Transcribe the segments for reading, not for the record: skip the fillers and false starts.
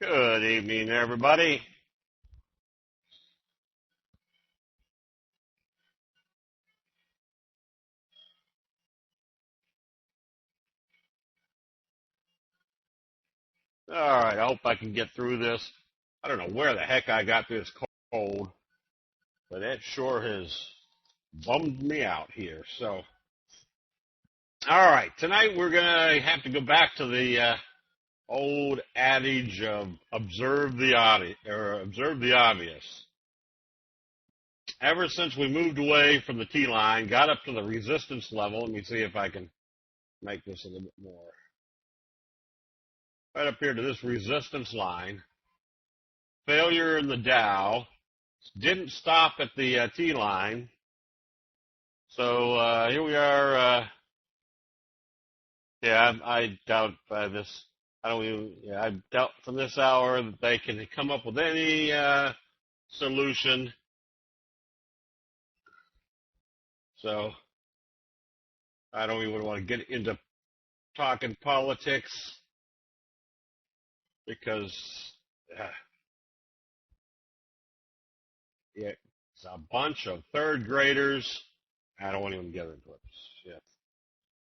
Good evening, everybody. All right, I hope I can get through this. I don't know where the heck I got this cold, but it sure has bummed me out here. So, all right, tonight we're going to have to go back to the old adage of observe the obvious. Ever since we moved away from the T line, got up to the resistance level, let me see if I can make this a little bit more. Right up here to this resistance line, failure in the Dow, didn't stop at the T line. So here we are. I doubt by this. I don't even. Yeah, I doubt from this hour that they can come up with any solution. So I don't even want to get into talking politics because uh, it's a bunch of third graders. I don't want to even get into it. Shit.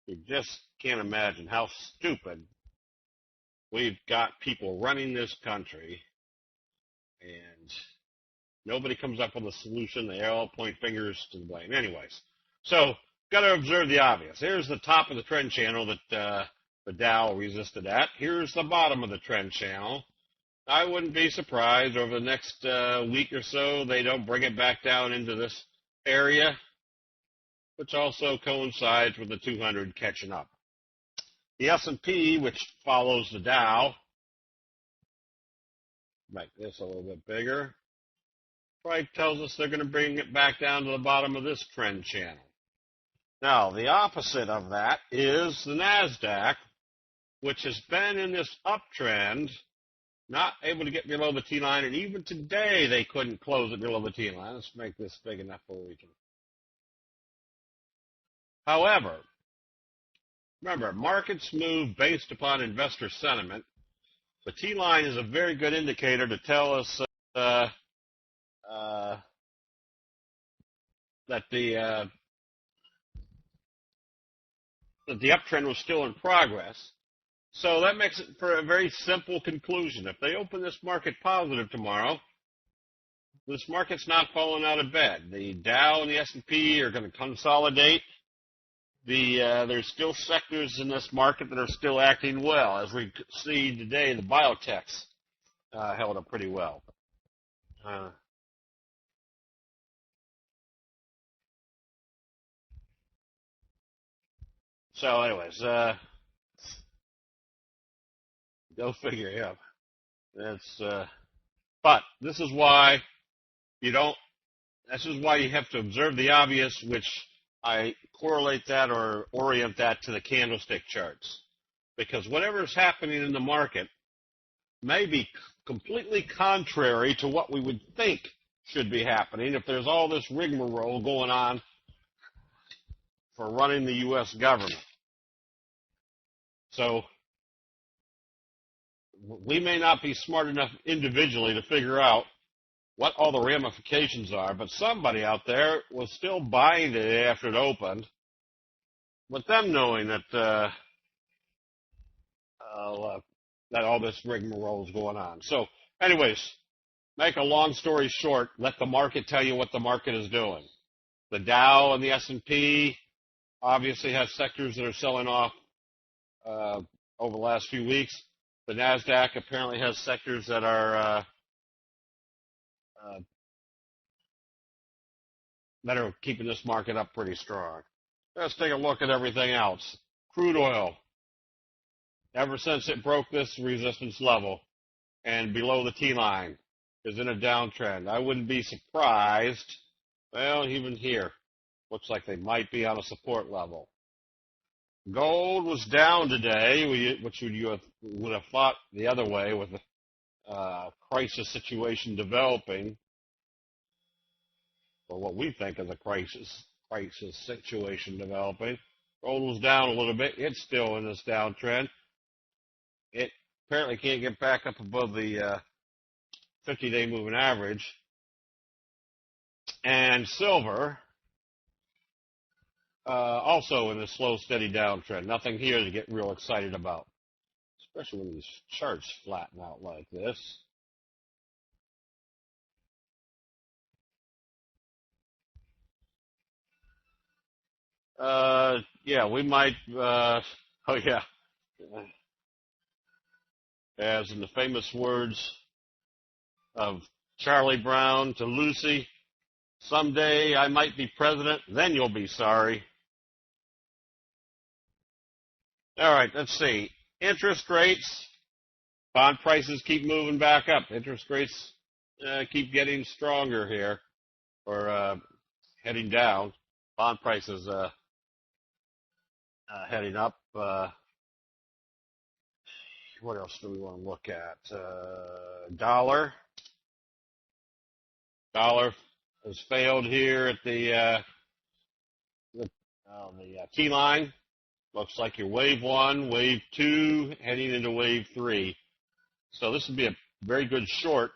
You just can't imagine how stupid we've got people running this country, and nobody comes up with a solution. They all point fingers to the blame. Anyways, so got to observe the obvious. Here's the top of the trend channel that the Dow resisted at. Here's the bottom of the trend channel. I wouldn't be surprised over the next week or so they don't bring it back down into this area, which also coincides with the 200 catching up. The S&P, which follows the Dow, make this a little bit bigger, right, tells us they're going to bring it back down to the bottom of this trend channel. Now, the opposite of that is the NASDAQ, which has been in this uptrend, not able to get below the T line, and even today they couldn't close it below the T line. Let's make this big enough where we can. However, remember, markets move based upon investor sentiment. The T line is a very good indicator to tell us that the uptrend was still in progress. So that makes it for a very simple conclusion. If they open this market positive tomorrow, this market's not falling out of bed. The Dow and the S&P are going to consolidate. There's still sectors in this market that are still acting well. As we see today, the biotechs held up pretty well. So anyways, go figure, yeah. That's but this is why you don't. This is why you have to observe the obvious, which I correlate that or orient that to the candlestick charts, because whatever is happening in the market may be completely contrary to what we would think should be happening if there's all this rigmarole going on for running the U.S. government. So we may not be smart enough individually to figure out what all the ramifications are, but somebody out there was still buying it after it opened, with them knowing that that all this rigmarole is going on. So, anyways, make a long story short, let the market tell you what the market is doing. The Dow and the S&P obviously have sectors that are selling off over the last few weeks. The NASDAQ apparently has sectors that are keeping this market up pretty strong. Let's take a look at everything else. Crude oil, ever since it broke this resistance level and below the T line, is in a downtrend. I wouldn't be surprised. Well, even here, looks like they might be on a support level. Gold was down today, which you would have thought the other way with the crisis situation developing, or what we think is a crisis situation developing. Gold was down a little bit. It's still in this downtrend. It apparently can't get back up above the 50-day moving average. And silver, also in a slow, steady downtrend. Nothing here to get real excited about, especially when these charts flatten out like this. Yeah, we might, oh yeah, as in the famous words of Charlie Brown to Lucy, someday I might be president, then you'll be sorry. All right, let's see. Interest rates, bond prices keep moving back up. Interest rates keep getting stronger here, or heading down. Bond prices heading up. What else do we want to look at? Dollar. Dollar has failed here at the T line. Looks like your wave one, wave two, heading into wave three. So this would be a very good short.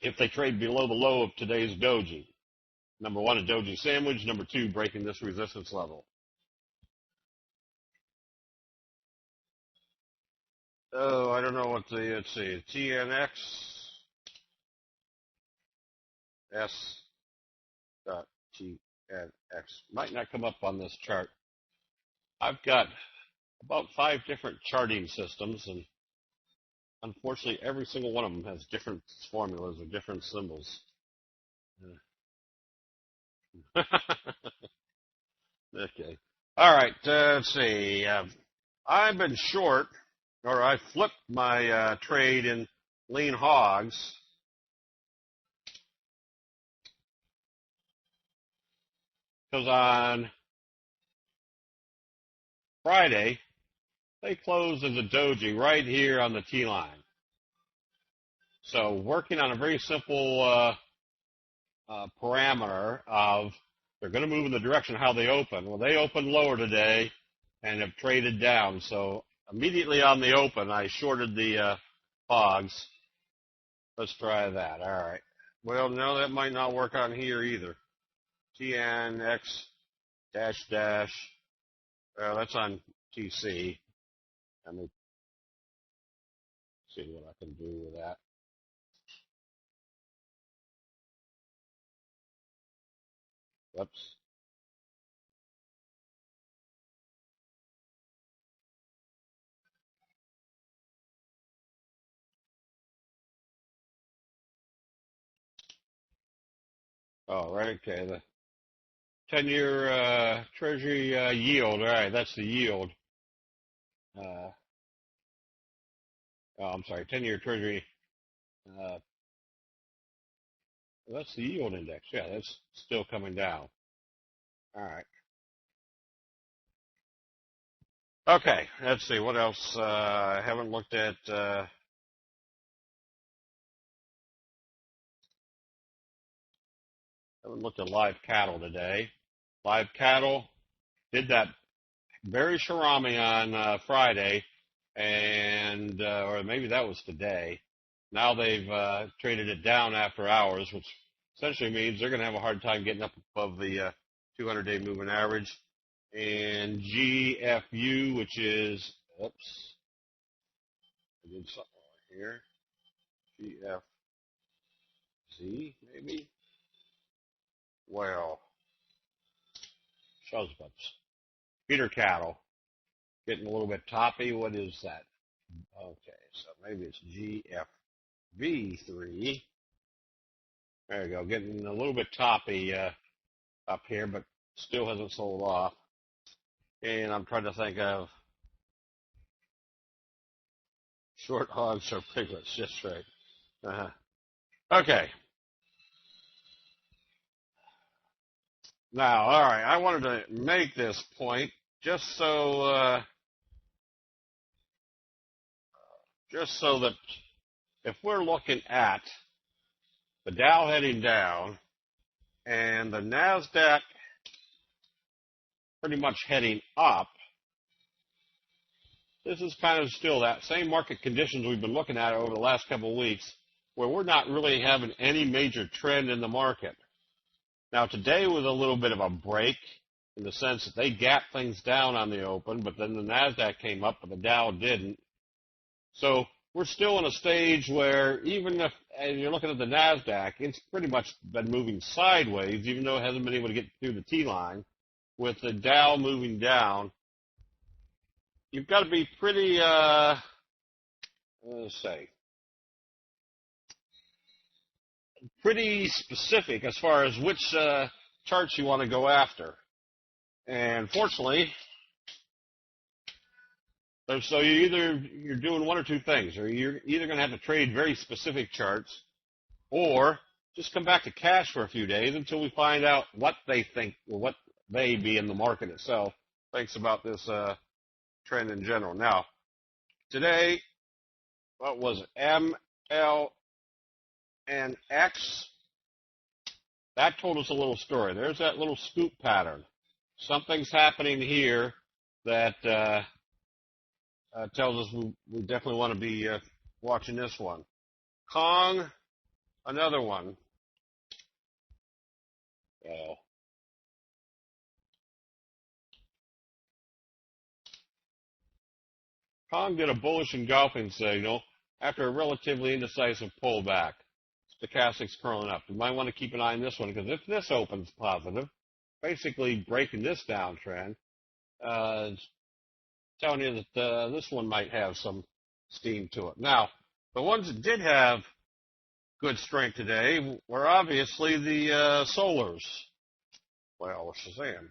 If they trade below the low of today's doji. Number one, a doji sandwich. Number two, breaking this resistance level. Oh, I don't know what the, let's see, TNX S dot TNX might not come up on this chart. I've got about 5 different charting systems, and unfortunately every single one of them has different formulas or different symbols. Okay. All right, let's see. I've been short, or I flipped my trade in lean hogs. Because on Friday, they closed as a doji right here on the T line. So working on a very simple parameter of they're going to move in the direction of how they open. Well, they opened lower today and have traded down. So immediately on the open, I shorted the hogs. Let's try that. All right. Well, no, that might not work on here either. TNX dash dash. That's on TC. Let me see what I can do with that. Whoops. Oh, right. Okay. The 10-year Treasury yield. All right. That's the yield. Oh, I'm sorry. 10-year Treasury. That's the yield index. Yeah, that's still coming down. All right. Okay. Let's see. What else? I haven't looked at. Haven't looked at live cattle today. Live cattle did that very Sharami on Friday, and or maybe that was today. Now they've traded it down after hours, which essentially means they're going to have a hard time getting up above the 200-day moving average. And GFU, which is, oops, I did something wrong here. GFZ, maybe? Well, shows butts. Feeder cattle getting a little bit toppy. What is that? Okay, so maybe it's GFV3. There you go, getting a little bit toppy up here, but still hasn't sold off. And I'm trying to think of short hogs or piglets, just right. Uh-huh. Okay. Now, all right, I wanted to make this point just so that if we're looking at the Dow heading down and the NASDAQ pretty much heading up, this is kind of still that same market conditions we've been looking at over the last couple of weeks, where we're not really having any major trend in the market. Now, today was a little bit of a break in the sense that they gapped things down on the open, but then the NASDAQ came up, but the Dow didn't. So we're still in a stage where even if and you're looking at the NASDAQ, it's pretty much been moving sideways, even though it hasn't been able to get through the T-line. With the Dow moving down, you've got to be pretty, pretty specific as far as which charts you want to go after. And fortunately, so you're doing one or two things, or you're either going to have to trade very specific charts, or just come back to cash for a few days until we find out what they think, or what they be in the market itself thinks about this trend in general. Now, today, what was it? MLNX. That told us a little story. There's that little scoop pattern. Something's happening here that tells us we definitely want to be watching this one. Kong, another one. Kong did a bullish engulfing signal after a relatively indecisive pullback. Stochastics curling up. You might want to keep an eye on this one, because if this opens positive, basically breaking this downtrend, telling you that this one might have some steam to it. Now, the ones that did have good strength today were obviously the solars. Well, Shazam.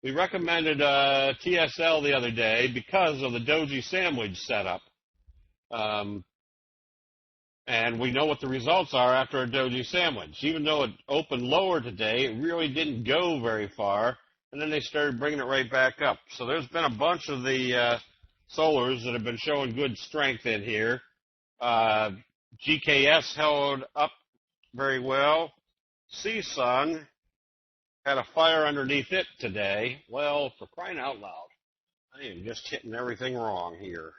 We recommended TSL the other day because of the doji sandwich setup. And we know what the results are after a doji sandwich. Even though it opened lower today, it really didn't go very far, and then they started bringing it right back up. So there's been a bunch of the solars that have been showing good strength in here. GKS held up very well. CSUN had a fire underneath it today. Well, for crying out loud, I am just hitting everything wrong here.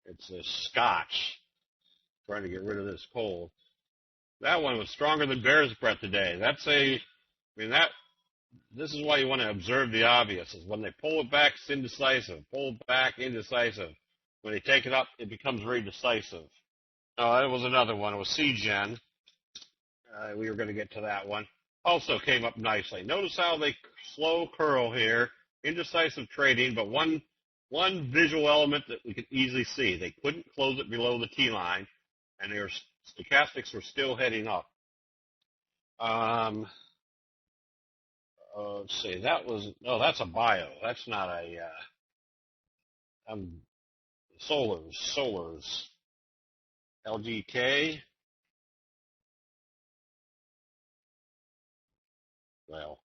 It's this scotch. Trying to get rid of this cold. That one was stronger than bear's breath today. This is why you want to observe the obvious. Is when they pull it back, it's indecisive. Pull it back, indecisive. When they take it up, it becomes very decisive. Oh, that was another one. It was CGen. We were going to get to that one. Also came up nicely. Notice how they slow curl here. Indecisive trading, but one visual element that we could easily see. They couldn't close it below the T-line, and their stochastics were still heading up. Let's see. That's a bio. That's not a solars. LGK. Well,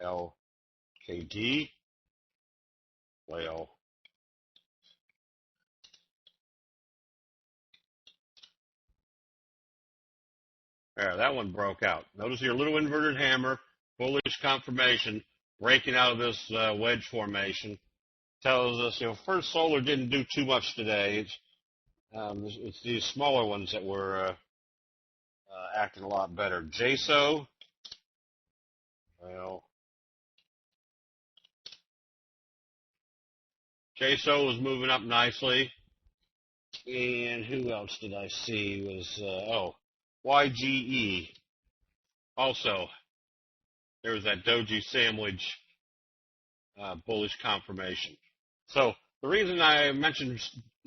LKD. Well, there, that one broke out. Notice your little inverted hammer, bullish confirmation, breaking out of this wedge formation. Tells us, First Solar didn't do too much today. It's these smaller ones that were acting a lot better. JSO, well, JSO was moving up nicely. And who else did I see was, YGE. Also, there was that doji sandwich bullish confirmation. So the reason I mentioned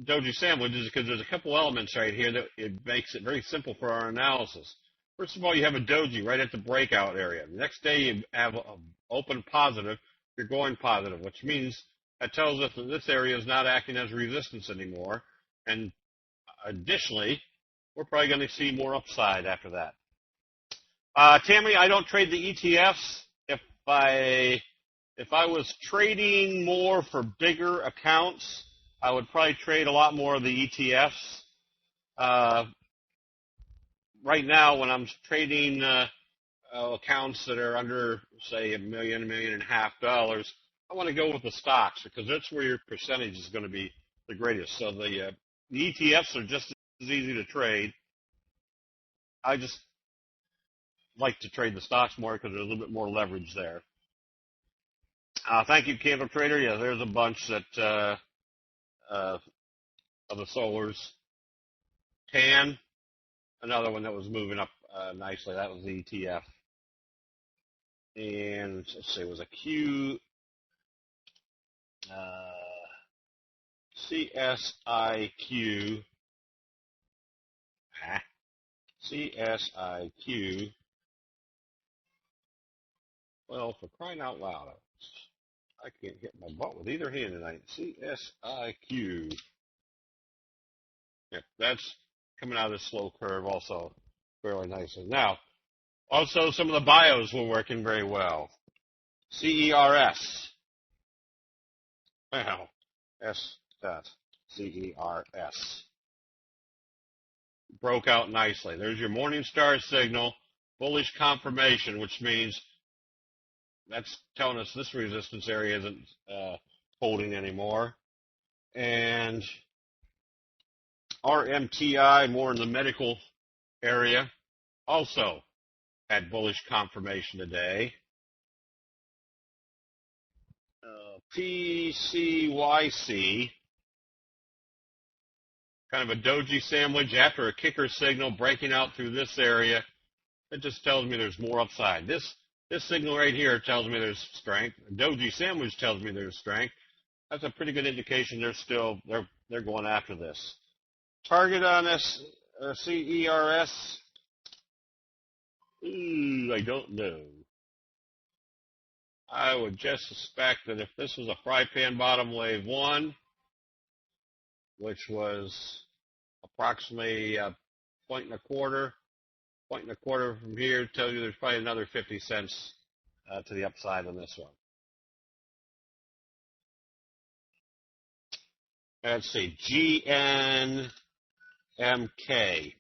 doji sandwich is because there's a couple elements right here that it makes it very simple for our analysis. First of all, you have a doji right at the breakout area. The next day you have an open positive. You're going positive, which means that tells us that this area is not acting as resistance anymore. And additionally, we're probably going to see more upside after that. Tammy, I don't trade the ETFs. If I was trading more for bigger accounts, I would probably trade a lot more of the ETFs. Right now, when I'm trading accounts that are under, say, $1.5 million, I want to go with the stocks because that's where your percentage is going to be the greatest. So the ETFs are just as easy to trade. I just like to trade the stocks more because there's a little bit more leverage there. Thank you, Candle Trader. Yeah, there's a bunch that of the solars. TAN, another one that was moving up nicely. That was the ETF. And let's see, it was a CSIQ. CSIQ. Well, for crying out loud, I can't hit my butt with either hand tonight. CSIQ. Yeah, that's coming out of this slow curve also fairly nicely. Now, also some of the bios were working very well. CERS. Well, CERS. Broke out nicely. There's your Morningstar signal, bullish confirmation, which means that's telling us this resistance area isn't holding anymore. And RMTI, more in the medical area, also had bullish confirmation today. PCYC, kind of a doji sandwich after a kicker signal breaking out through this area. It just tells me there's more upside. This signal right here tells me there's strength. A doji sandwich tells me there's strength. That's a pretty good indication they're going after this. Target on this CERS? I don't know. I would just suspect that if this was a fry pan bottom wave 1, which was approximately a point and a quarter from here, tells you there's probably another 50 cents to the upside on this one. Let's see, GNMK.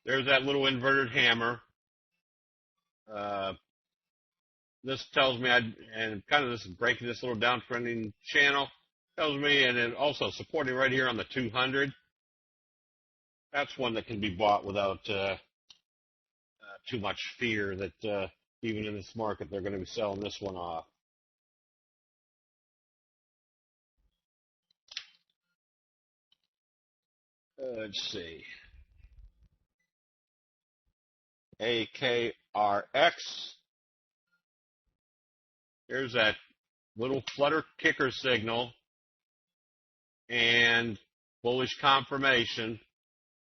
There's that little inverted hammer. This tells me, and kind of this is breaking this little downtrending channel, tells me, and then also supporting right here on the 200. That's one that can be bought without too much fear that even in this market they're going to be selling this one off. Let's see. AKRX. Here's that little flutter kicker signal and bullish confirmation.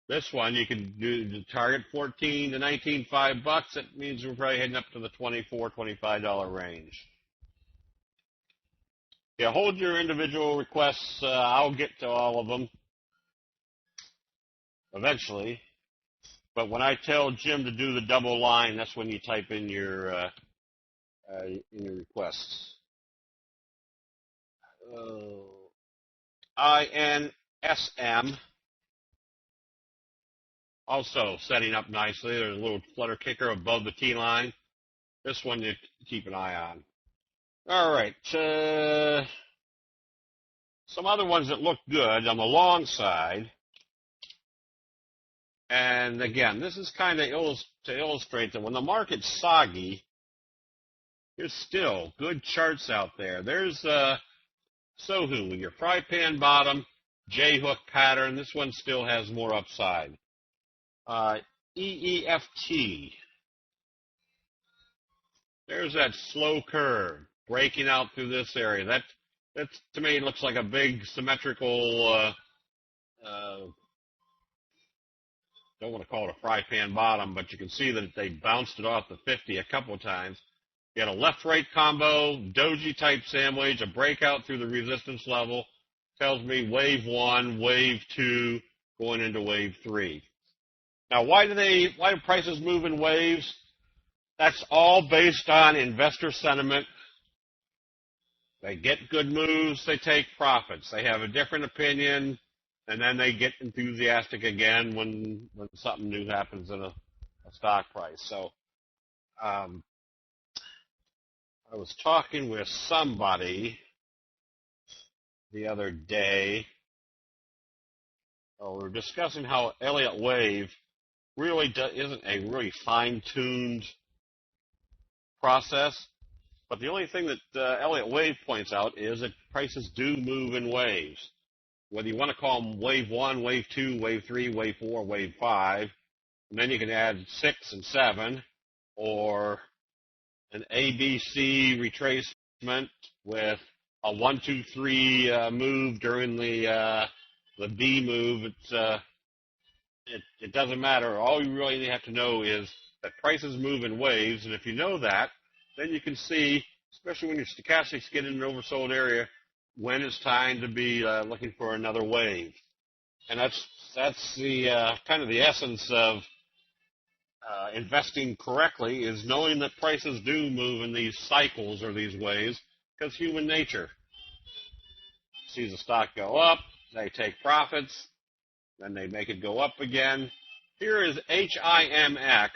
This one you can do the target 14 to 19.5 bucks. That means we're probably heading up to the $24, $25 range. Yeah, hold your individual requests. I'll get to all of them eventually. But when I tell Jim to do the double line, that's when you type in your requests. INSM. Also setting up nicely. There's a little flutter kicker above the T line. This one you keep an eye on. All right. Some other ones that look good on the long side. And again, this is kind of to illustrate that when the market's soggy, there's still good charts out there. There's Sohu with your fry pan bottom, J-hook pattern. This one still has more upside. EEFT. There's that slow curve breaking out through this area. That to me looks like a big symmetrical. Don't want to call it a fry pan bottom, but you can see that they bounced it off the 50 a couple of times. You had a left-right combo, doji type sandwich, a breakout through the resistance level. Tells me wave 1, wave 2, going into wave 3. Now, why do prices move in waves? That's all based on investor sentiment. They get good moves, they take profits. They have a different opinion, and then they get enthusiastic again when something new happens in a stock price. So I was talking with somebody the other day. We were discussing how Elliott Wave really isn't a really fine-tuned process. But the only thing that Elliott Wave points out is that prices do move in waves. Whether you want to call them wave 1, wave 2, wave 3, wave 4, wave 5, and then you can add 6 and 7, or an ABC retracement with a 1, 2, 3 move during the B move. It doesn't matter. All you really have to know is that prices move in waves, and if you know that, then you can see, especially when your stochastics get in an oversold area, when it's time to be looking for another wave. And that's the kind of the essence of investing correctly, is knowing that prices do move in these cycles or these waves, because human nature sees the stock go up, they take profits, then they make it go up again. Here is HIMX,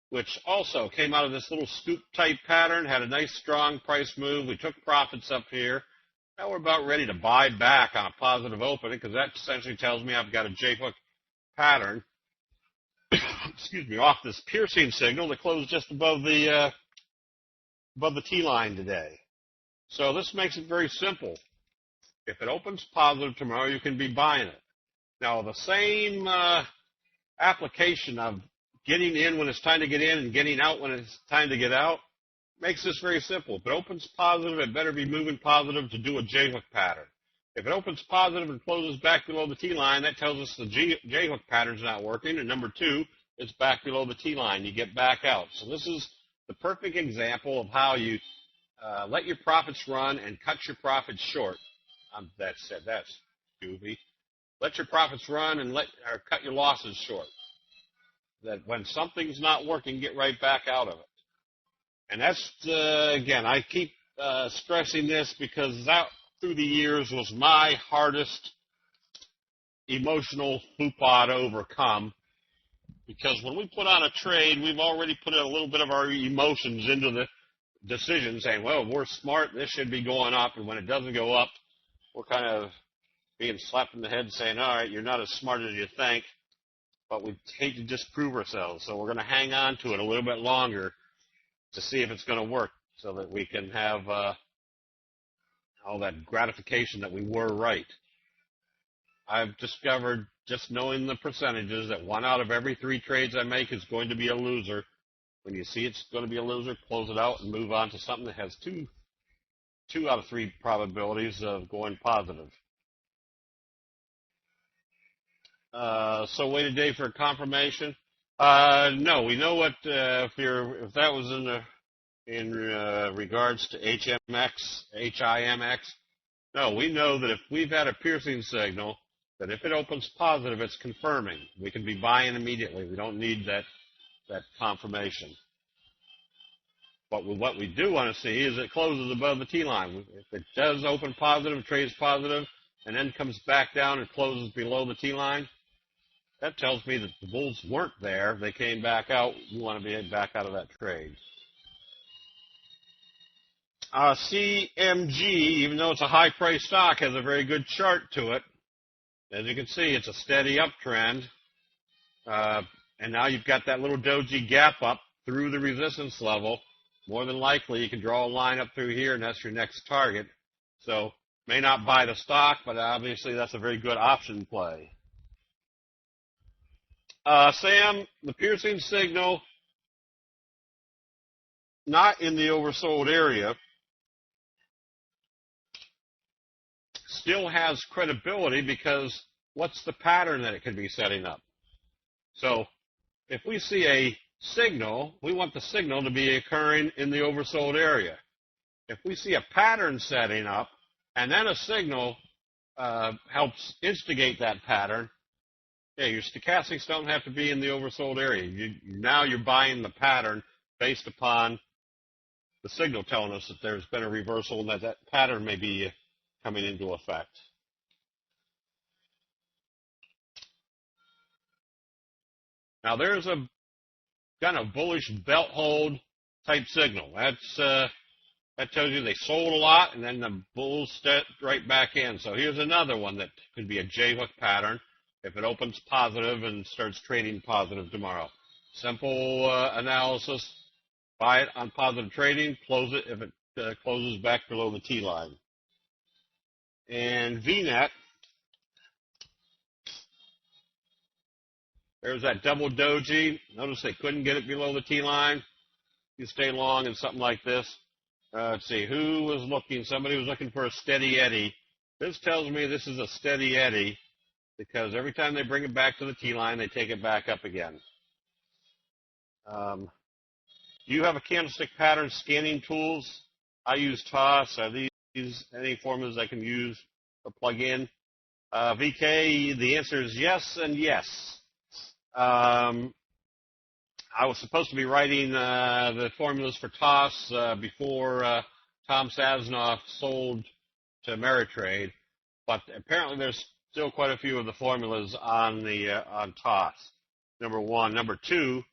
which also came out of this little scoop type pattern, had a nice strong price move. We took profits up here. Now we're about ready to buy back on a positive opening, because that essentially tells me I've got a J-hook pattern, excuse me, off this piercing signal that closed just above the T-line today. So this makes it very simple. If it opens positive tomorrow, you can be buying it. Now, the same application of getting in when it's time to get in and getting out when it's time to get out makes this very simple. If it opens positive, it better be moving positive to do a J-hook pattern. If it opens positive and closes back below the T-line, that tells us the J-hook pattern's not working. And number two, it's back below the T-line. You get back out. So this is the perfect example of how you let your profits run and cut your profits short. That's goofy. Let your profits run and or cut your losses short. That when something's not working, get right back out of it. And that's, again, I keep stressing this because that, through the years, was my hardest emotional fupa to overcome. Because when we put on a trade, we've already put a little bit of our emotions into the decision, saying, well, we're smart, this should be going up. And when it doesn't go up, we're kind of being slapped in the head saying, all right, you're not as smart as you think, but we hate to disprove ourselves. So we're going to hang on to it a little bit longer to see if it's going to work, so that we can have all that gratification that we were right. I've discovered, just knowing the percentages, that 1 out of every 3 trades I make is going to be a loser. When you see it's going to be a loser, close it out and move on to something that has 2 out of 3 probabilities of going positive. So wait a day for a confirmation. No, we know what if that was in regards to HIMX. No, we know that if we've had a piercing signal, that if it opens positive, it's confirming. We can be buying immediately. We don't need that confirmation. But what we do want to see is it closes above the T-line. If it does open positive, trades positive, and then comes back down and closes below the T-line, that tells me that the bulls weren't there. They came back out. You want to be back out of that trade. CMG, even though it's a high-priced stock, has a very good chart to it. As you can see, it's a steady uptrend. And now you've got that little doji gap up through the resistance level. More than likely, you can draw a line up through here, and that's your next target. So, may not buy the stock, but obviously that's a very good option play. Sam, the piercing signal, not in the oversold area, still has credibility, because what's the pattern that it could be setting up? So if we see a signal, we want the signal to be occurring in the oversold area. If we see a pattern setting up and then a signal helps instigate that pattern, yeah, your stochastics don't have to be in the oversold area. Now you're buying the pattern based upon the signal telling us that there's been a reversal and that pattern may be coming into effect. Now there's a kind of bullish belt hold type signal. That tells you they sold a lot, and then the bulls stepped right back in. So here's another one that could be a J-hook pattern if it opens positive and starts trading positive tomorrow. Simple analysis. Buy it on positive trading. Close it if it closes back below the T line. And VNet, there's that double doji. Notice they couldn't get it below the T line. You stay long in something like this. Let's see, who was looking? Somebody was looking for a steady eddy. This tells me this is a steady eddy because every time they bring it back to the T line, they take it back up again. Do you have a candlestick pattern scanning tools? I use TOS. Are these any formulas I can use or plug in? VK, the answer is yes and yes. I was supposed to be writing the formulas for TOS before Tom Saznoff sold to Ameritrade, but apparently there's still quite a few of the formulas on TOS. Number one. Number two,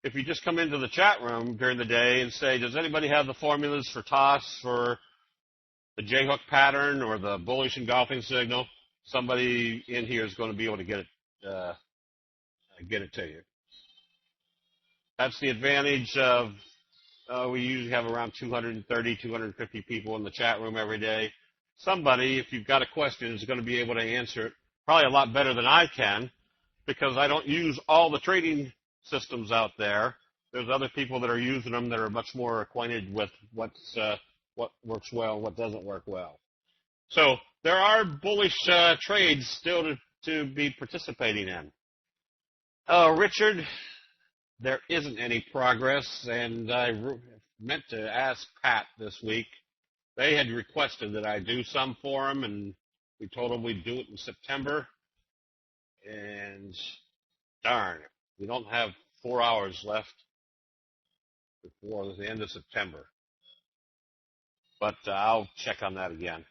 if you just come into the chat room during the day and say, does anybody have the formulas for TOS for the J-hook pattern or the bullish engulfing signal, somebody in here is going to be able to get it to you. That's the advantage of, we usually have around 230, 250 people in the chat room every day. Somebody, if you've got a question, is going to be able to answer it probably a lot better than I can because I don't use all the trading systems out there. There's other people that are using them that are much more acquainted with what works well and what doesn't work well. So there are bullish trades still to be participating in. Richard, there isn't any progress, and I meant to ask Pat this week. They had requested that I do some for them, and we told them we'd do it in September. And darn, we don't have 4 hours left before the end of September. But I'll check on that again.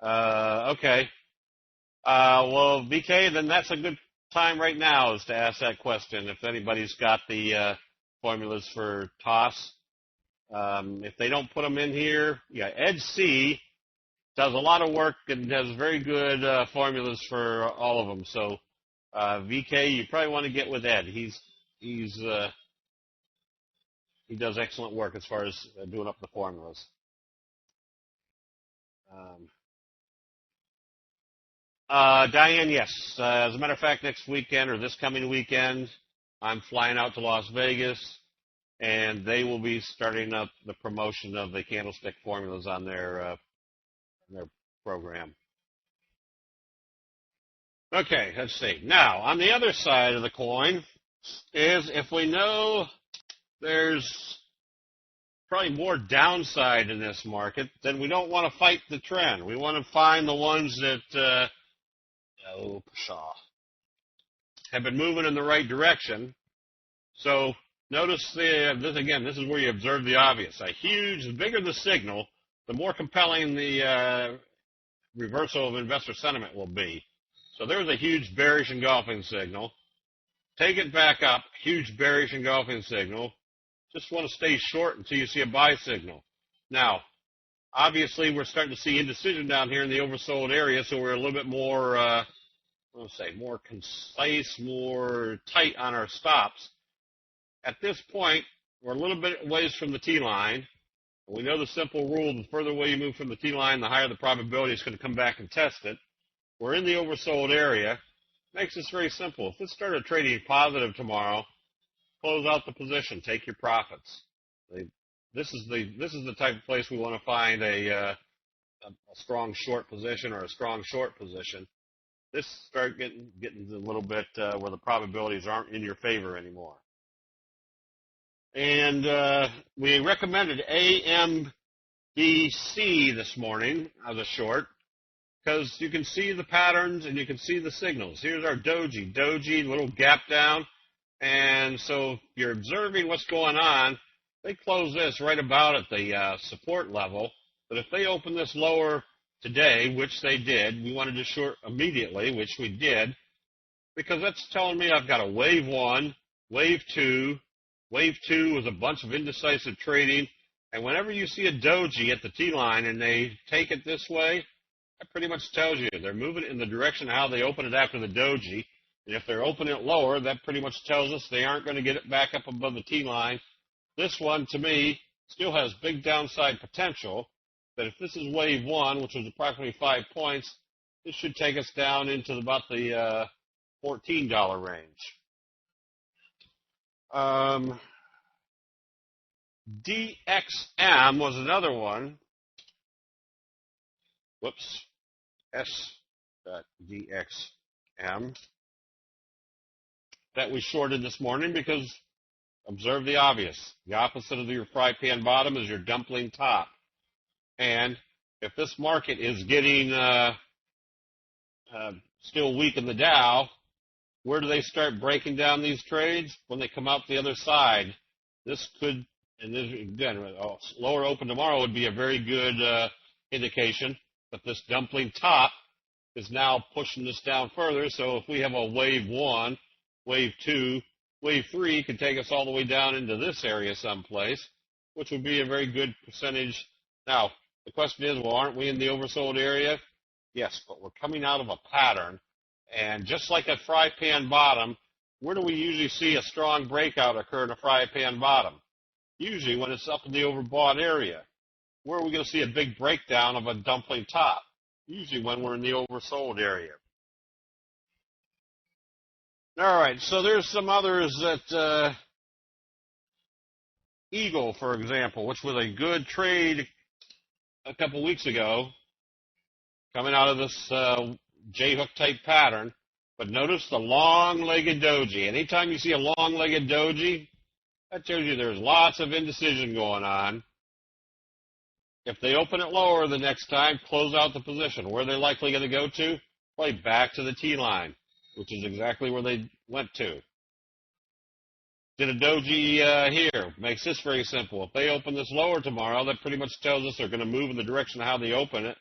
Okay. Well, VK, then that's a good time right now is to ask that question. If anybody's got the formulas for TOS, if they don't put them in here, Ed C does a lot of work and has very good formulas for all of them. So VK, you probably want to get with Ed. He does excellent work as far as doing up the formulas. Diane, yes. As a matter of fact, next weekend or this coming weekend, I'm flying out to Las Vegas, and they will be starting up the promotion of the candlestick formulas on their program. Okay, let's see. Now, on the other side of the coin is if we know there's probably more downside in this market, then we don't want to fight the trend. We want to find the ones that have been moving in the right direction. So notice this is where you observe the obvious. The bigger the signal, the more compelling the reversal of investor sentiment will be. So there's a huge bearish engulfing signal. Take it back up, huge bearish engulfing signal. Just want to stay short until you see a buy signal. Now, obviously, we're starting to see indecision down here in the oversold area, so we're a little bit more, more concise, more tight on our stops. At this point, we're a little bit ways from the T-line. We know the simple rule, the further away you move from the T-line, the higher the probability it's going to come back and test it. We're in the oversold area. Makes this very simple. If it started trading positive tomorrow, close out the position, take your profits. This is the type of place we want to find a strong short position or a strong short position. This start getting a little bit where the probabilities aren't in your favor anymore. And we recommended AMDC this morning as a short because you can see the patterns and you can see the signals. Here's our doji, little gap down. And so if you're observing what's going on, they close this right about at the support level. But if they open this lower today, which they did, we wanted to short immediately, which we did. because that's telling me I've got a wave one, wave two. Wave two was a bunch of indecisive trading. And whenever you see a doji at the T-line and they take it this way, that pretty much tells you they're moving in the direction of how they open it after the doji. And if they're opening it lower, that pretty much tells us they aren't going to get it back up above the T-line. This one, to me, still has big downside potential. But if this is wave one, which was approximately 5 points, this should take us down into about the $14 range. DXM was another one. Whoops. S.DXM. That we shorted this morning because observe the obvious. The opposite of your fry pan bottom is your dumpling top. And if this market is getting still weak in the Dow, where do they start breaking down these trades? When they come out the other side. This could, and this, again, a lower open tomorrow would be a very good indication that this dumpling top is now pushing this down further. So if we have a wave one, wave two, wave three could take us all the way down into this area someplace, which would be a very good percentage. Now, the question is, well, aren't we in the oversold area? Yes, but we're coming out of a pattern. And just like a fry pan bottom, where do we usually see a strong breakout occur in a fry pan bottom? Usually when it's up in the overbought area. Where are we going to see a big breakdown of a dumpling top? Usually when we're in the oversold area. All right, so there's some others that, Eagle, for example, which was a good trade a couple weeks ago, coming out of this J-hook type pattern. But notice the long-legged doji. Anytime you see a long-legged doji, that tells you there's lots of indecision going on. If they open it lower the next time, close out the position. Where are they likely going to go to? Play back to the T-line, which is exactly where they went to. Did a doji here. Makes this very simple. If they open this lower tomorrow, that pretty much tells us they're going to move in the direction of how they open it.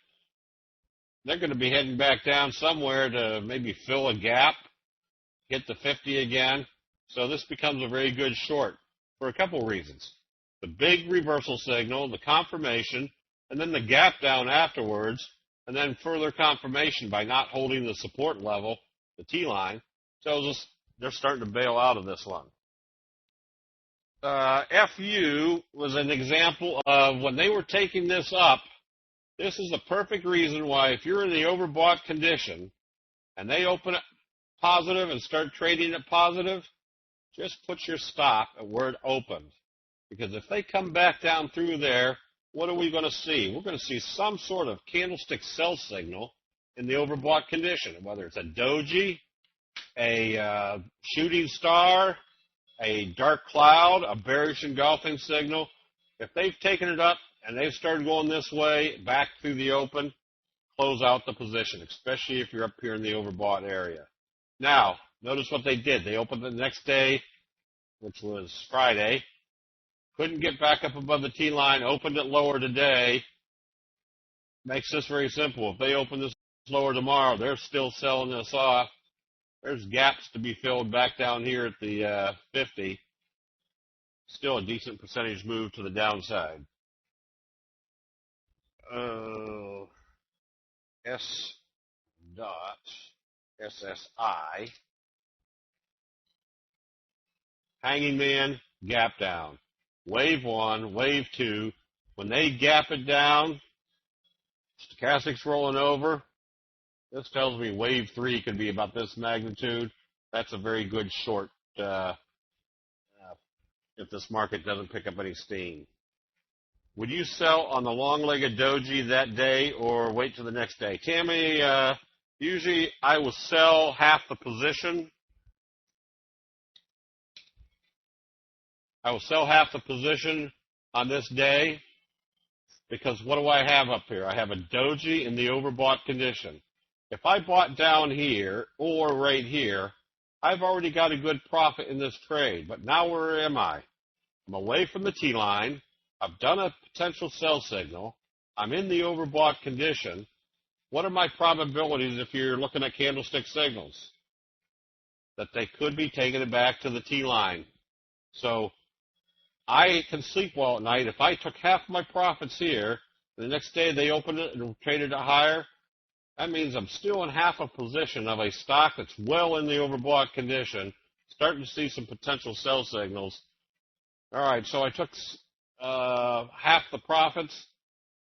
They're going to be heading back down somewhere to maybe fill a gap, hit the 50 again. So this becomes a very good short for a couple reasons. The big reversal signal, the confirmation, and then the gap down afterwards, and then further confirmation by not holding the support level, the T-line, tells us they're starting to bail out of this one. FU was an example of when they were taking this up. This is the perfect reason why if you're in the overbought condition and they open it positive and start trading it positive, just put your stop at where it opened. Because if they come back down through there, what are we going to see? We're going to see some sort of candlestick sell signal in the overbought condition, whether it's a doji, a shooting star, a dark cloud, a bearish engulfing signal. If they've taken it up and they've started going this way, back through the open, close out the position, especially if you're up here in the overbought area. Now, notice what they did. They opened the next day, which was Friday. Couldn't get back up above the T-line, opened it lower today. Makes this very simple. If they open this lower tomorrow, they're still selling this off. There's gaps to be filled back down here at the 50. Still a decent percentage move to the downside. SSI. Hanging man, gap down. Wave one, wave two. When they gap it down, stochastic's rolling over. This tells me wave three could be about this magnitude. That's a very good short if this market doesn't pick up any steam. Would you sell on the long-legged doji that day or wait till the next day? Tammy, usually I will sell half the position. I will sell half the position on this day because what do I have up here? I have a doji in the overbought condition. If I bought down here or right here, I've already got a good profit in this trade. But now where am I? I'm away from the T-line. I've done a potential sell signal. I'm in the overbought condition. What are my probabilities if you're looking at candlestick signals? that they could be taking it back to the T-line. So I can sleep well at night. If I took half my profits here, the next day they opened it and traded it higher, that means I'm still in half a position of a stock that's well in the overbought condition, starting to see some potential sell signals. All right, so I took half the profits.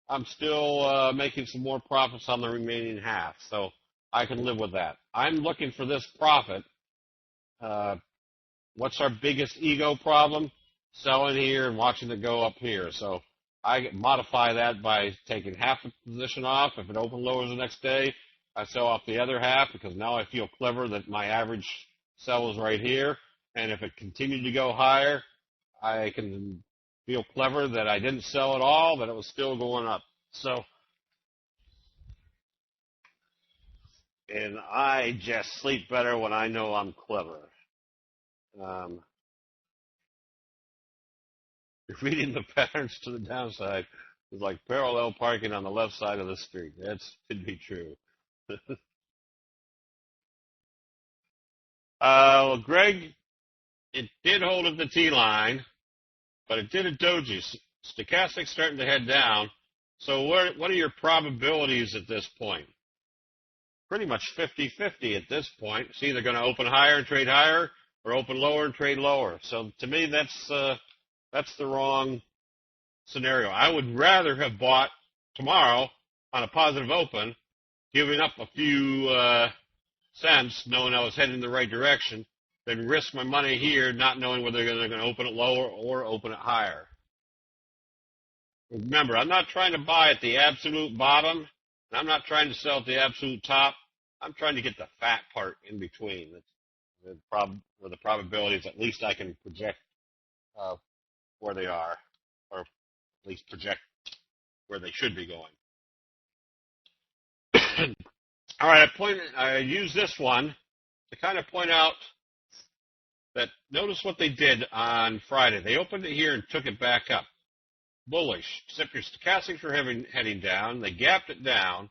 I'm still making some more profits on the remaining half, so I can live with that. I'm looking for this profit. What's our biggest ego problem? Selling here and watching it go up here. So I modify that by taking half the position off. If it open lowers the next day, I sell off the other half because now I feel clever that my average sell is right here. And if it continued to go higher, I can feel clever that I didn't sell it all, that it was still going up. So, and I just sleep better when I know I'm clever. Reading the patterns to the downside is like parallel parking on the left side of the street. That could be true. Well, Greg, it did hold at the T line, but it did a doji. Stochastic starting to head down. So what are your probabilities at this point? Pretty much 50-50 at this point. It's either going to open higher and trade higher or open lower and trade lower. So to me, that's the wrong scenario. I would rather have bought tomorrow on a positive open, giving up a few cents, knowing I was heading in the right direction, than risk my money here, not knowing whether they're going to open it lower or open it higher. Remember, I'm not trying to buy at the absolute bottom, and I'm not trying to sell at the absolute top. I'm trying to get the fat part in between. That's where the probabilities, at least I can project where they are, or at least project where they should be going. All right, I use this one to kind of point out that notice what they did on Friday. They opened it here and took it back up. Bullish. Except your stochastics were heading down. They gapped it down.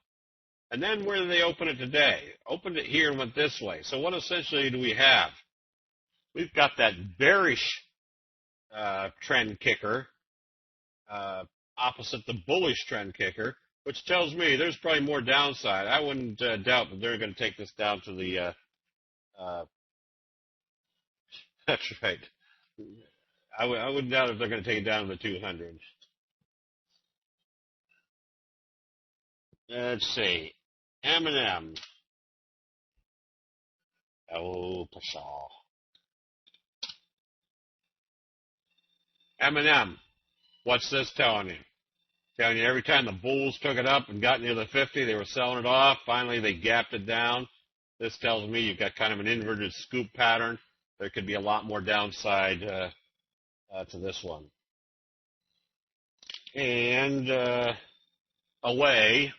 And then where did they open it today? Opened it here and went this way. So what essentially do we have? We've got that bearish trend kicker opposite the bullish trend kicker, which tells me there's probably more downside. I wouldn't doubt that they're going to take this down to the that's right. I wouldn't doubt if they're going to take it down to the 200. Let's see. M&M. Oh, Pshaw. M&M. What's this telling you? Telling you every time the bulls took it up and got near the 50, they were selling it off. Finally, they gapped it down. This tells me you've got kind of an inverted scoop pattern. There could be a lot more downside to this one. And away.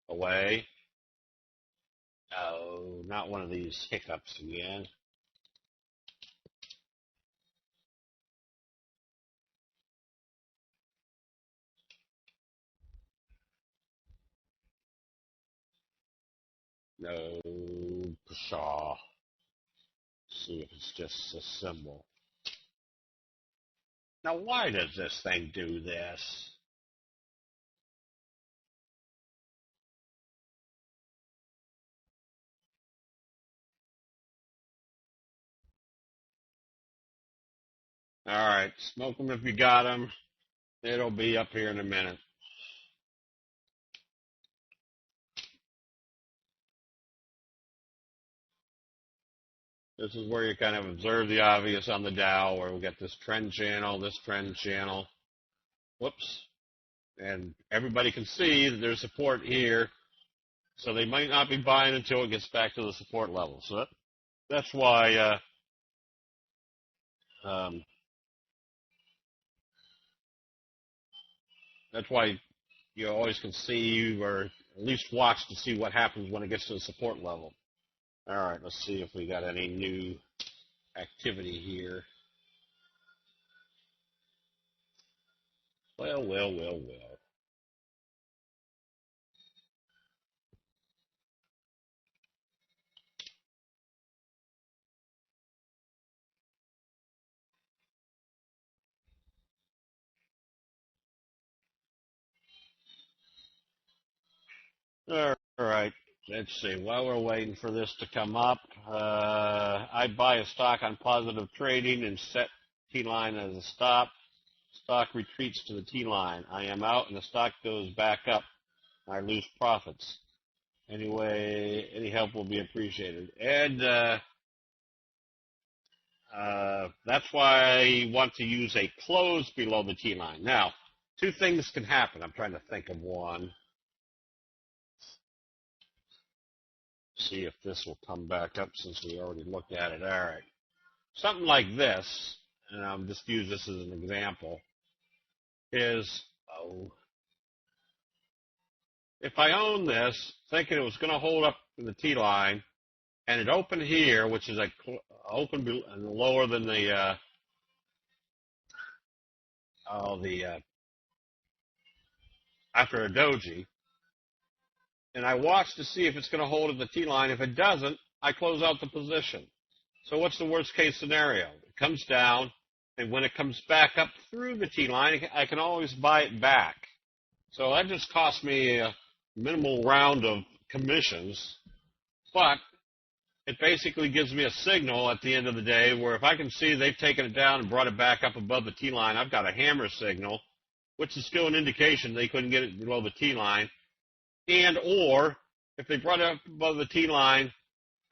Away. Oh, not one of these hiccups again. No, pshaw. See if it's just a symbol. Now, why does this thing do this? All right, smoke them if you got them. It'll be up here in a minute. This is where you kind of observe the obvious on the Dow, where we got this trend channel, Whoops. And everybody can see that there's support here, so they might not be buying until it gets back to the support level. So that's why you always can see, or at least watch to see what happens when it gets to the support level. All right, let's see if we got any new activity here. Well. All right. Let's see. While we're waiting for this to come up, I buy a stock on positive trading and set T line as a stop. Stock retreats to the T line. I am out and the stock goes back up. I lose profits. Anyway, any help will be appreciated. And that's why I want to use a close below the T line. Now, two things can happen. I'm trying to think of one. See if this will come back up since we already looked at it. All right. Something like this, and I'll just use this as an example, is if I own this, thinking it was going to hold up in the T line, and it opened here, which is open and lower than the after a doji, and I watch to see if it's going to hold at the T line. If it doesn't, I close out the position. So what's the worst case scenario? It comes down, and when it comes back up through the T line, I can always buy it back. So that just cost me a minimal round of commissions, but it basically gives me a signal at the end of the day where if I can see they've taken it down and brought it back up above the T line, I've got a hammer signal, which is still an indication they couldn't get it below the T line. And or if they brought it up above the T line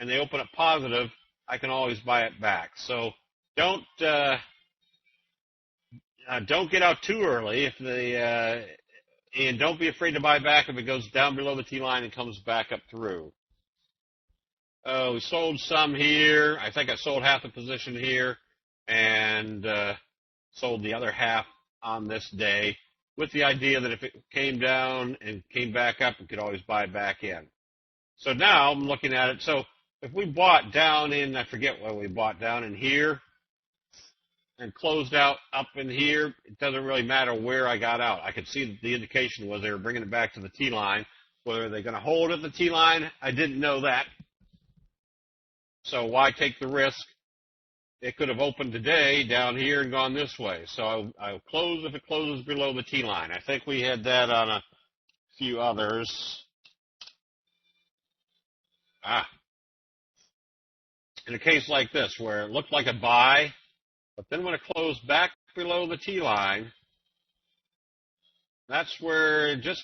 and they open it positive, I can always buy it back. So don't get out too early and don't be afraid to buy back if it goes down below the T line and comes back up through. We sold some here. I think I sold half the position here and sold the other half on this day with the idea that if it came down and came back up, we could always buy back in. So now I'm looking at it. So if we bought down in, I forget what we bought down in here and closed out up in here, it doesn't really matter where I got out. I could see that the indication was they were bringing it back to the T line. Whether they're going to hold at the T line, I didn't know that. So why take the risk? It could have opened today down here and gone this way. So I'll close if it closes below the T line. I think we had that on a few others. In a case like this where it looked like a buy, but then when it closed back below the T line, that's where just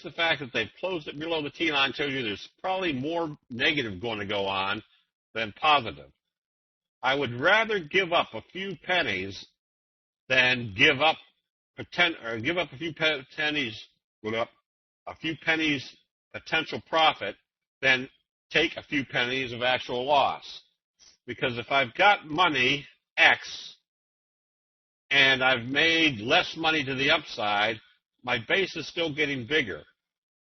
the fact that they've closed it below the T line tells you there's probably more negative going to go on than positive. I would rather give up a few pennies than give up a few pennies potential profit than take a few pennies of actual loss. Because if I've got money X and I've made less money to the upside, my base is still getting bigger.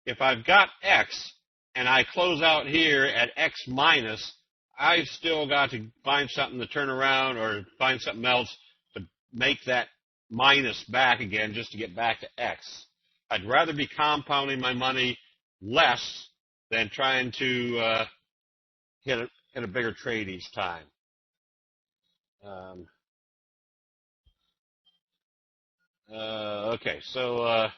If I've got X and I close out here at X minus, I've still got to find something to turn around or find something else to make that minus back again just to get back to X. I'd rather be compounding my money less than trying to hit a bigger trade each time. Okay, so all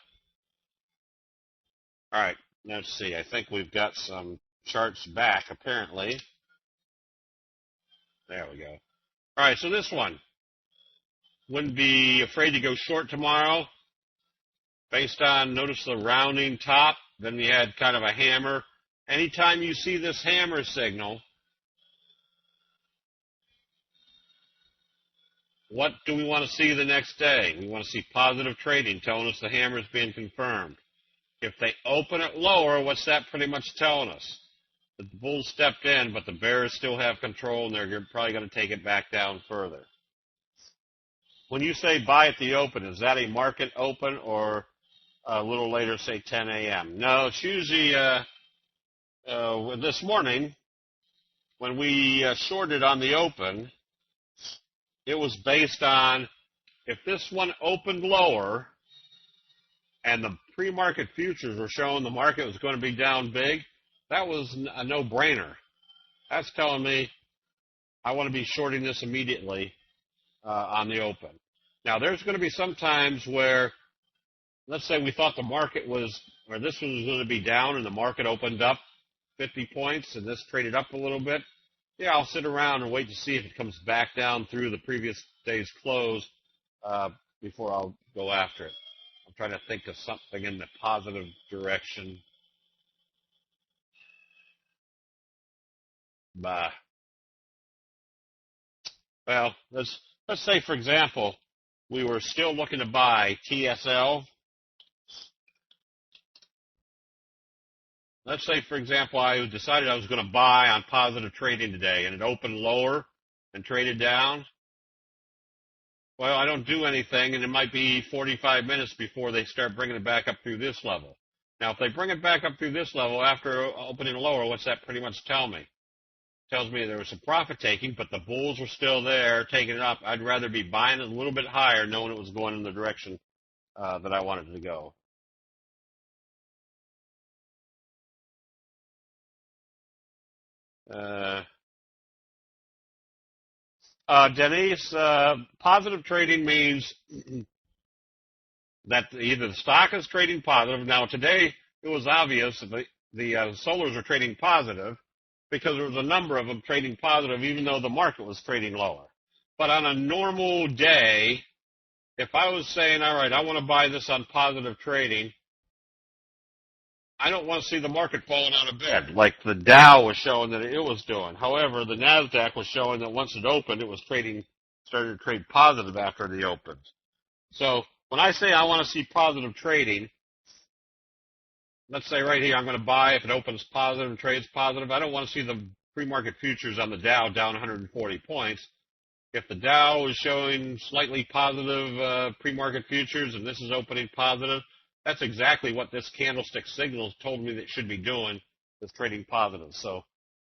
right, let's see. I think we've got some charts back apparently. There we go. All right, so this one. Wouldn't be afraid to go short tomorrow based on, notice the rounding top. Then we had kind of a hammer. Anytime you see this hammer signal, what do we want to see the next day? We want to see positive trading telling us the hammer is being confirmed. If they open it lower, what's that pretty much telling us? The bulls stepped in, but the bears still have control, and they're probably going to take it back down further. When you say buy at the open, is that a market open or a little later, say 10 a.m.? No, it's usually this morning when we shorted on the open, it was based on if this one opened lower and the pre-market futures were showing the market was going to be down big, that was a no-brainer. That's telling me I want to be shorting this immediately on the open. Now, there's going to be some times where, let's say we thought the market was or this one was going to be down and the market opened up 50 points and this traded up a little bit, yeah, I'll sit around and wait to see if it comes back down through the previous day's close before I'll go after it. I'm trying to think of something in the positive direction. Well, let's say, for example, we were still looking to buy TSL. Let's say, for example, I decided I was going to buy on positive trading today, and it opened lower and traded down. Well, I don't do anything, and it might be 45 minutes before they start bringing it back up through this level. Now, if they bring it back up through this level after opening lower, what's that pretty much tell me? It tells me there was some profit taking, but the bulls were still there taking it up. I'd rather be buying it a little bit higher, knowing it was going in the direction that I wanted to go. Denise, positive trading means that either the stock is trading positive. Now, today it was obvious that the solars are trading positive because there was a number of them trading positive, even though the market was trading lower. But on a normal day, if I was saying, all right, I want to buy this on positive trading, I don't want to see the market falling out of bed like the Dow was showing that it was doing. However, the NASDAQ was showing that once it opened, it was started to trade positive after the opened. So when I say I want to see positive trading, let's say right here I'm going to buy if it opens positive and trades positive. I don't want to see the pre-market futures on the Dow down 140 points. If the Dow is showing slightly positive pre-market futures and this is opening positive, that's exactly what this candlestick signal told me that it should be doing, is trading positive. So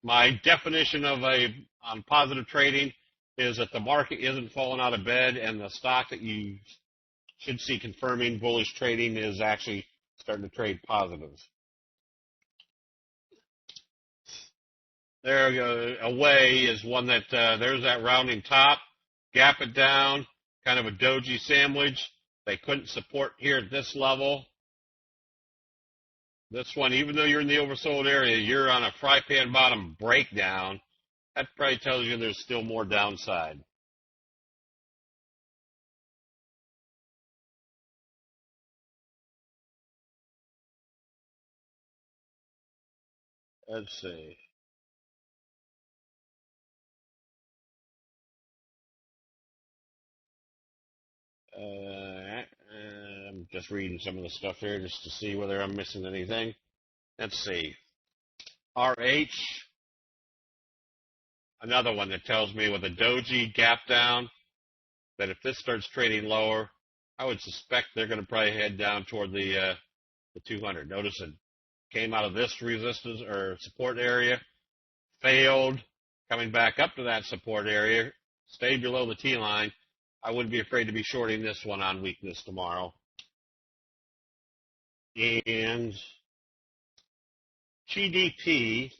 my definition of on positive trading is that the market isn't falling out of bed and the stock that you should see confirming bullish trading is actually starting to trade positive. There we go. Away is one that there's that rounding top, gap it down, kind of a doji sandwich. They couldn't support here at this level. This one, even though you're in the oversold area, you're on a fry pan bottom breakdown. That probably tells you there's still more downside. Let's see. I'm just reading some of the stuff here just to see whether I'm missing anything. Let's see. RH, another one that tells me with a doji gap down that if this starts trading lower, I would suspect they're going to probably head down toward the 200. Notice it came out of this resistance or support area, failed, coming back up to that support area, stayed below the T line. I wouldn't be afraid to be shorting this one on weakness tomorrow. And GDP,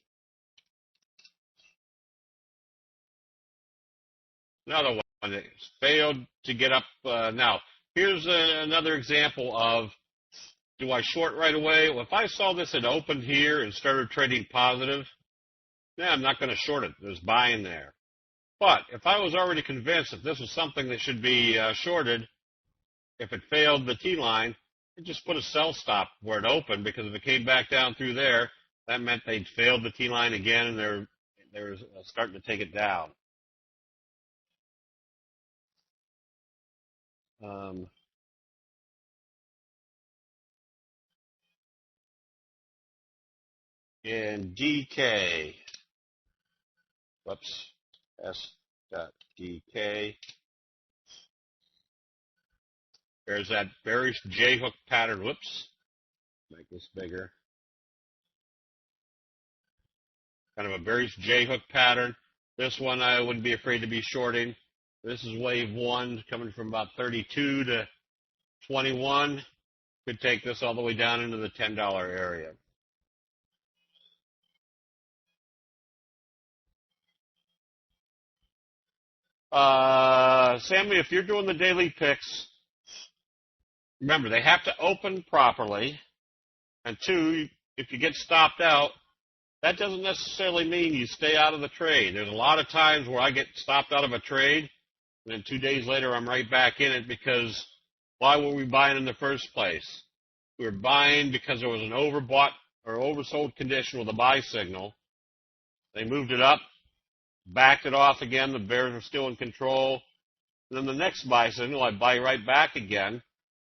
another one that failed to get up. Now, here's another example of, do I short right away? Well, if I saw this had opened here and started trading positive, yeah, I'm not going to short it. There's buying there. But if I was already convinced that this was something that should be shorted, if it failed the T line, I'd just put a sell stop where it opened, because if it came back down through there, that meant they'd failed the T line again and they're starting to take it down. And DK, whoops, S.DK. There's that bearish J-hook pattern. Whoops, make this bigger. Kind of a bearish J-hook pattern. This one I wouldn't be afraid to be shorting. This is wave one, coming from about 32 to 21. Could take this all the way down into the $10 area. Sammy, if you're doing the daily picks, remember, they have to open properly. And two, if you get stopped out, that doesn't necessarily mean you stay out of the trade. There's a lot of times where I get stopped out of a trade, and then 2 days later I'm right back in it because why were we buying in the first place? We were buying because there was an overbought or oversold condition with a buy signal. They moved it up, backed it off again. The bears were still in control. And then the next buy signal, I buy right back again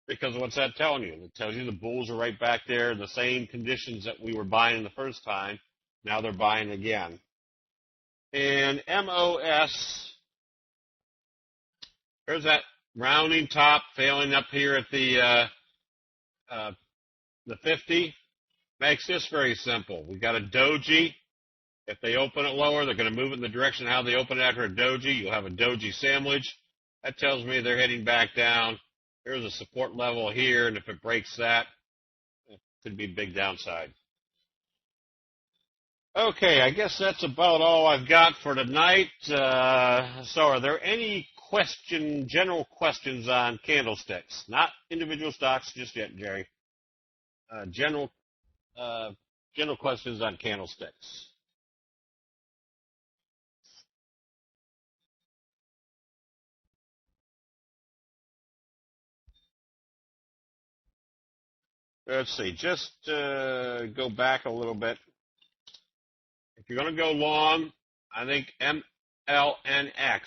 because what's that telling you? It tells you the bulls are right back there, the same conditions that we were buying the first time. Now they're buying again. And MOS, there's that rounding top failing up here at the 50. Makes this very simple. We've got a doji. If they open it lower, they're going to move it in the direction of how they open it after a doji. You'll have a doji sandwich. That tells me they're heading back down. There's a support level here, and if it breaks that, it could be big downside. Okay, I guess that's about all I've got for tonight. So are there any general questions on candlesticks? Not individual stocks just yet, Jerry. General questions on candlesticks. Let's see, just go back a little bit. If you're going to go long, I think MLNX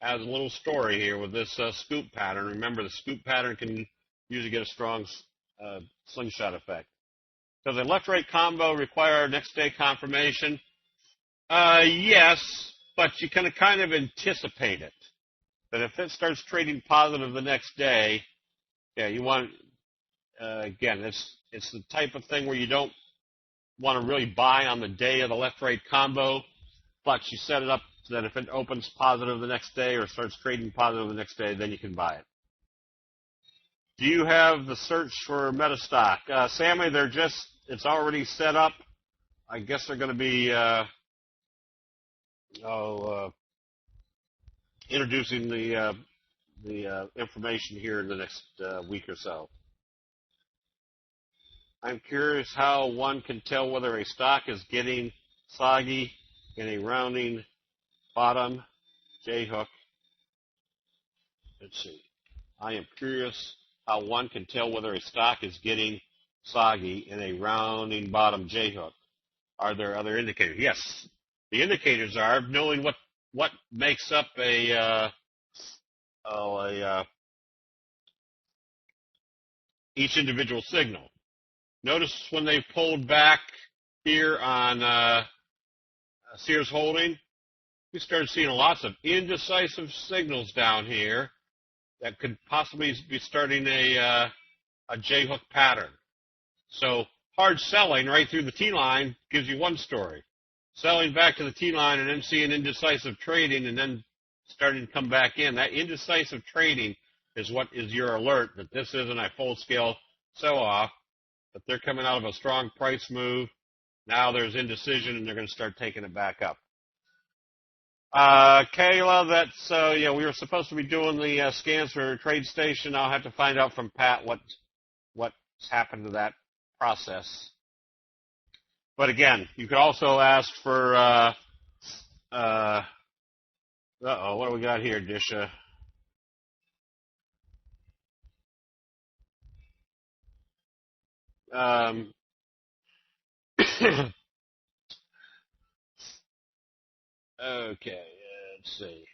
has a little story here with this scoop pattern. Remember, the scoop pattern can usually get a strong slingshot effect. Does a left-right combo require next day confirmation? Yes, but you can kind of anticipate it. But if it starts trading positive the next day, yeah, you want, again, it's the type of thing where you don't want to really buy on the day of the left-right combo, but you set it up so that if it opens positive the next day or starts trading positive the next day, then you can buy it. Do you have the search for Metastock? Sammy, it's already set up. I guess they're going to be introducing the information here in the next week or so. I'm curious how one can tell whether a stock is getting soggy in a rounding bottom J-hook. Let's see. I am curious how one can tell whether a stock is getting soggy in a rounding bottom J-hook. Are there other indicators? Yes. The indicators are knowing what makes up each individual signal. Notice when they pulled back here on Sears Holding, we started seeing lots of indecisive signals down here that could possibly be starting a J-hook pattern. So hard selling right through the T-line gives you one story. Selling back to the T-line and then seeing indecisive trading and then starting to come back in. That indecisive trading is what is your alert that this isn't a full-scale sell-off, but they're coming out of a strong price move. Now there's indecision, and they're going to start taking it back up. Kayla, we were supposed to be doing the scans for TradeStation. I'll have to find out from Pat what's happened to that process. But again, you could also ask for what do we got here, Disha? Okay, let's see.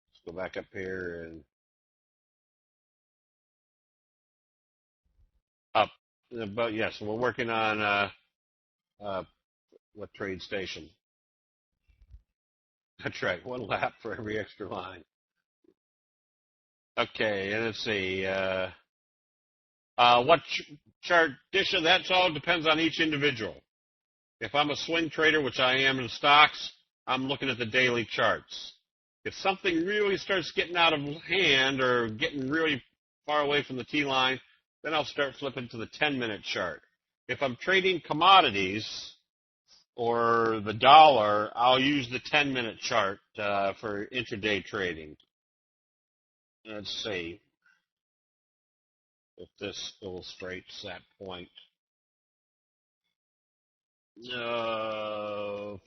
Let's go back up here and up. But yes, we're working on what TradeStation? That's right, one lap for every extra line. Okay, and let's see. What chart, Disha? That all depends on each individual. If I'm a swing trader, which I am in stocks, I'm looking at the daily charts. If something really starts getting out of hand or getting really far away from the T-line, then I'll start flipping to the 10-minute chart. If I'm trading commodities or the dollar, I'll use the 10-minute chart for intraday trading. Let's see. if this illustrates that point.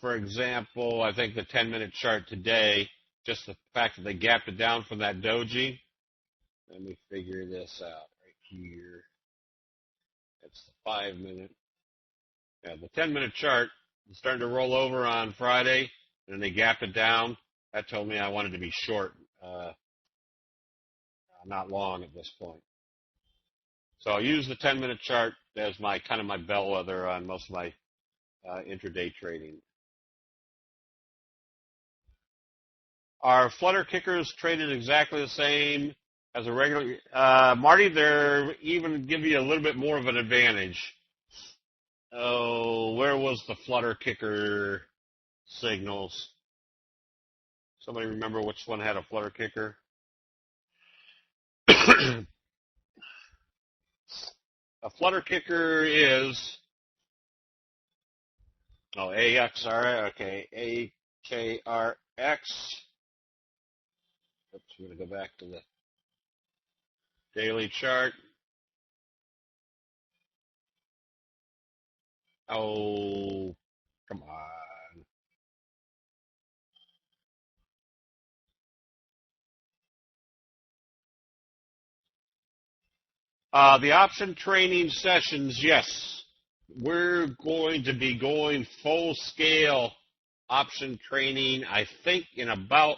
For example, I think the 10-minute chart today, just the fact that they gapped it down from that doji. Let me figure this out right here. That's the 5-minute. Yeah, the 10-minute chart is starting to roll over on Friday, and they gapped it down. That told me I wanted to be short, not long at this point. So I'll use the 10-minute chart as my kind of my bellwether on most of my intraday trading. Are flutter kickers traded exactly the same as a regular? Marty, they're even give you a little bit more of an advantage. Oh, where was the flutter kicker signals? Somebody remember which one had a flutter kicker? A flutter kicker is AXR. Okay, AKRX. Oops, I'm going to go back to the daily chart. Oh, come on. The option training sessions, yes. We're going to be going full scale option training, I think in about,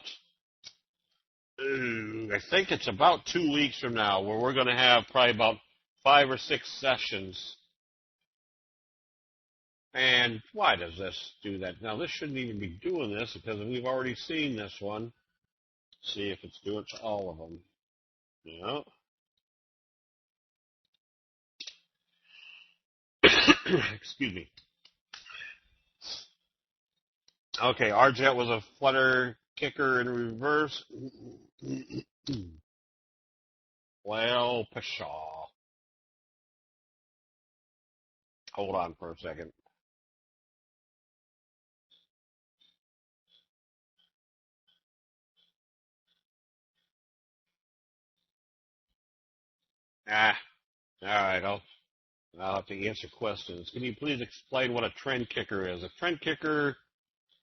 I think it's about 2 weeks from now, where we're going to have probably about 5 or 6 sessions. And why does this do that? Now, this shouldn't even be doing this because we've already seen this one. See if it's doing it to all of them. No. Excuse me. Okay, RJet was a flutter kicker in reverse. Well, pshaw. Hold on for a second. All right, I'll have to answer questions. Can you please explain what a trend kicker is? A trend kicker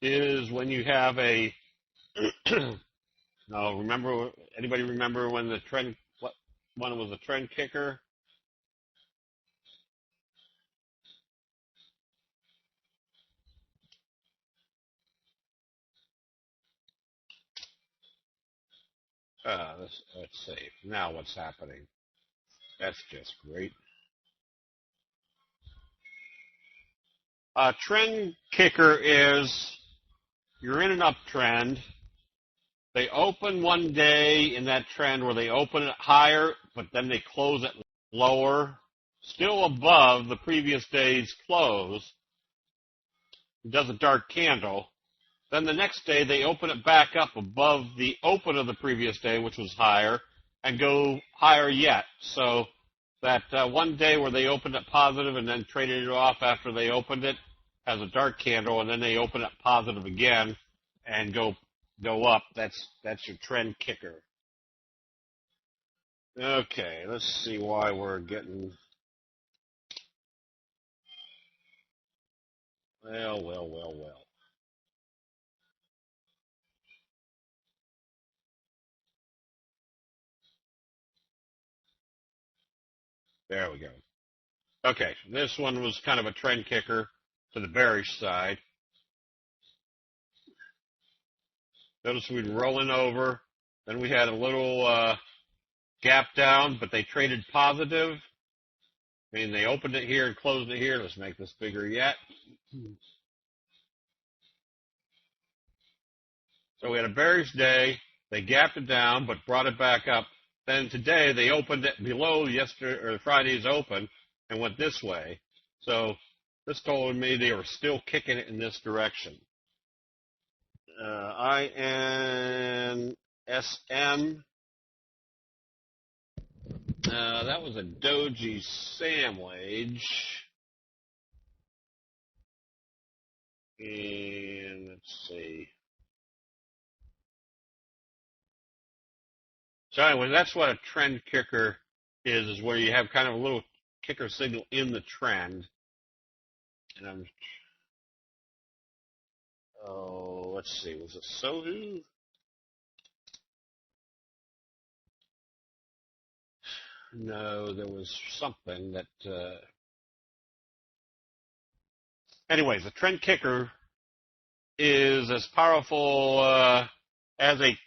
is when you have a no, anybody remember when the trend when it was a trend kicker? Let's see. Now what's happening? That's just great. A trend kicker is you're in an uptrend. They open one day in that trend where they open it higher, but then they close it lower, still above the previous day's close. It does a dark candle. Then the next day they open it back up above the open of the previous day, which was higher, and go higher yet. So that one day where they opened it positive and then traded it off after they opened it has a dark candle, and then they open it positive again and go up. That's your trend kicker. Okay, let's see why we're getting. Well. There we go. Okay, this one was kind of a trend kicker to the bearish side. Notice we'd rolling over. Then we had a little gap down, but they traded positive. I mean, they opened it here and closed it here. Let's make this bigger yet. So we had a bearish day. They gapped it down, but brought it back up. Then today they opened it below yesterday or Friday's open and went this way. So this told me they were still kicking it in this direction. INSM. That was a doji sandwich. And let's see. So anyway, that's what a trend kicker is where you have kind of a little kicker signal in the trend. And let's see, was it Sohu? No, there was something that. Anyways, the trend kicker is as powerful as a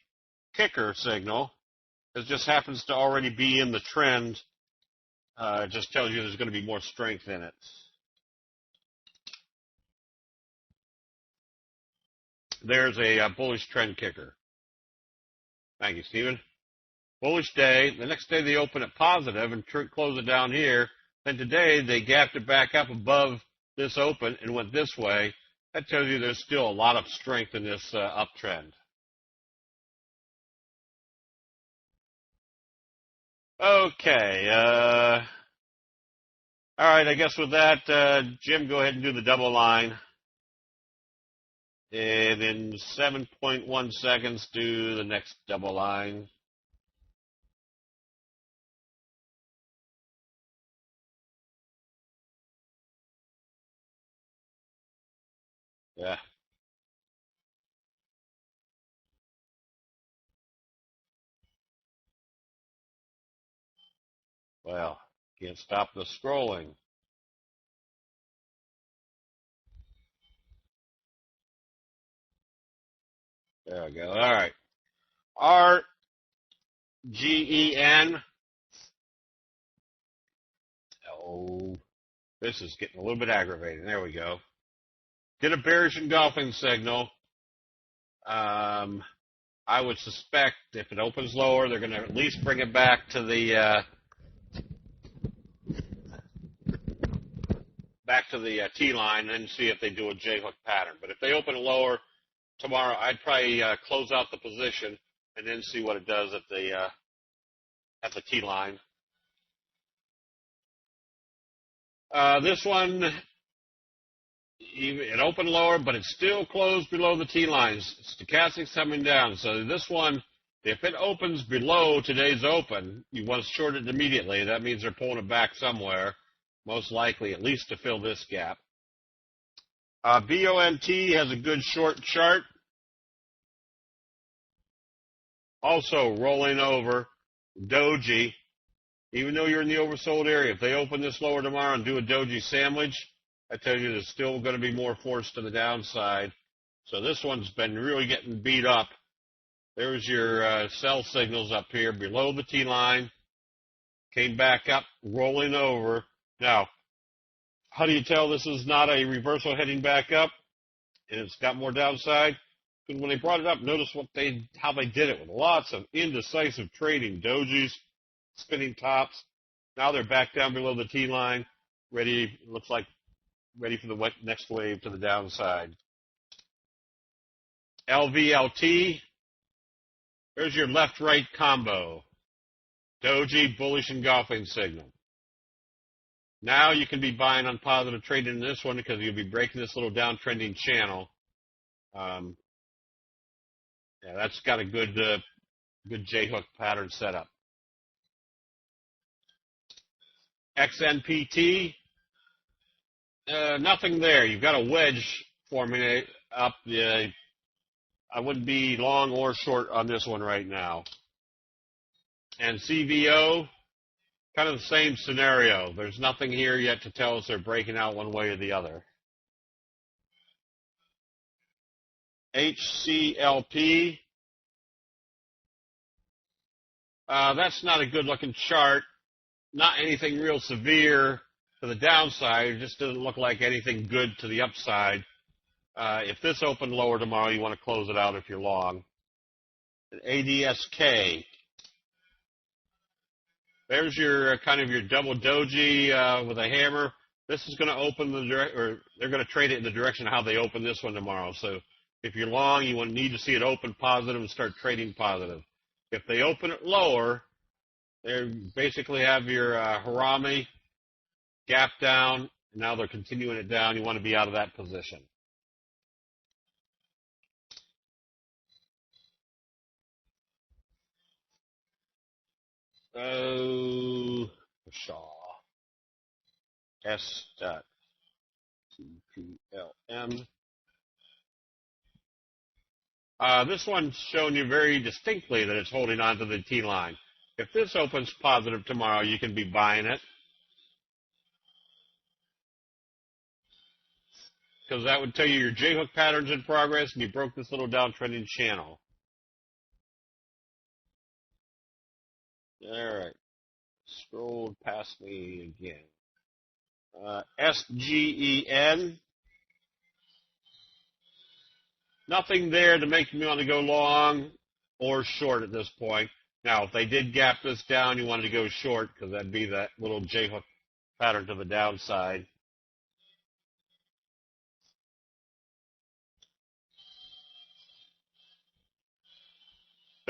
kicker signal. It just happens to already be in the trend. It just tells you there's going to be more strength in it. There's a bullish trend kicker. Thank you, Stephen. Bullish day. The next day they open it positive and close it down here. Then today they gapped it back up above this open and went this way. That tells you there's still a lot of strength in this uptrend. Okay. All right. I guess with that, Jim, go ahead and do the double line. And in 7.1 seconds, do the next double line. Yeah. Well, can't stop the scrolling. There we go. All right. RGEN. Oh, this is getting a little bit aggravating. There we go. Get a bearish engulfing signal. I would suspect if it opens lower, they're going to at least bring it back to the T line and see if they do a J hook pattern. But if they open lower tomorrow, I'd probably close out the position and then see what it does at the T line. This one, it opened lower, but it's still closed below the T lines. Stochastic's coming down. So this one, if it opens below today's open, you want to short it immediately. That means they're pulling it back somewhere, most likely at least to fill this gap. BONT has a good short chart. Also rolling over. Doji, even though you're in the oversold area, if they open this lower tomorrow and do a doji sandwich, I tell you there's still going to be more force to the downside. So this one's been really getting beat up. There's your sell signals up here below the T line. Came back up, rolling over. Now, how do you tell this is not a reversal heading back up and it's got more downside? Because when they brought it up, notice how they did it with lots of indecisive trading, dojis, spinning tops. Now they're back down below the T line, ready. Looks like ready for the next wave to the downside. LVLT. There's your left-right combo. Doji, bullish engulfing signal. Now you can be buying on positive trading in this one because you'll be breaking this little downtrending channel. Yeah, that's got a good J-hook pattern set up. XNPT, nothing there. You've got a wedge forming up. I wouldn't be long or short on this one right now. And CVO, kind of the same scenario. There's nothing here yet to tell us they're breaking out one way or the other. HCLP, that's not a good-looking chart. Not anything real severe to the downside. It just doesn't look like anything good to the upside. If this opened lower tomorrow, you want to close it out if you're long. And ADSK. There's your kind of your double doji with a hammer. This is going to open or they're going to trade it in the direction of how they open this one tomorrow. So if you're long, you need to see it open positive and start trading positive. If they open it lower, they basically have your Harami gap down. And now they're continuing it down. You want to be out of that position. Oh, Shaw. S.TPLM. This one's showing you very distinctly that it's holding on to the T line. If this opens positive tomorrow, you can be buying it, because that would tell you your J-hook pattern's in progress and you broke this little downtrending channel. All right. Scrolled past me again. SGEN. Nothing there to make me want to go long or short at this point. Now, if they did gap this down, you wanted to go short because that'd be that little J-hook pattern to the downside.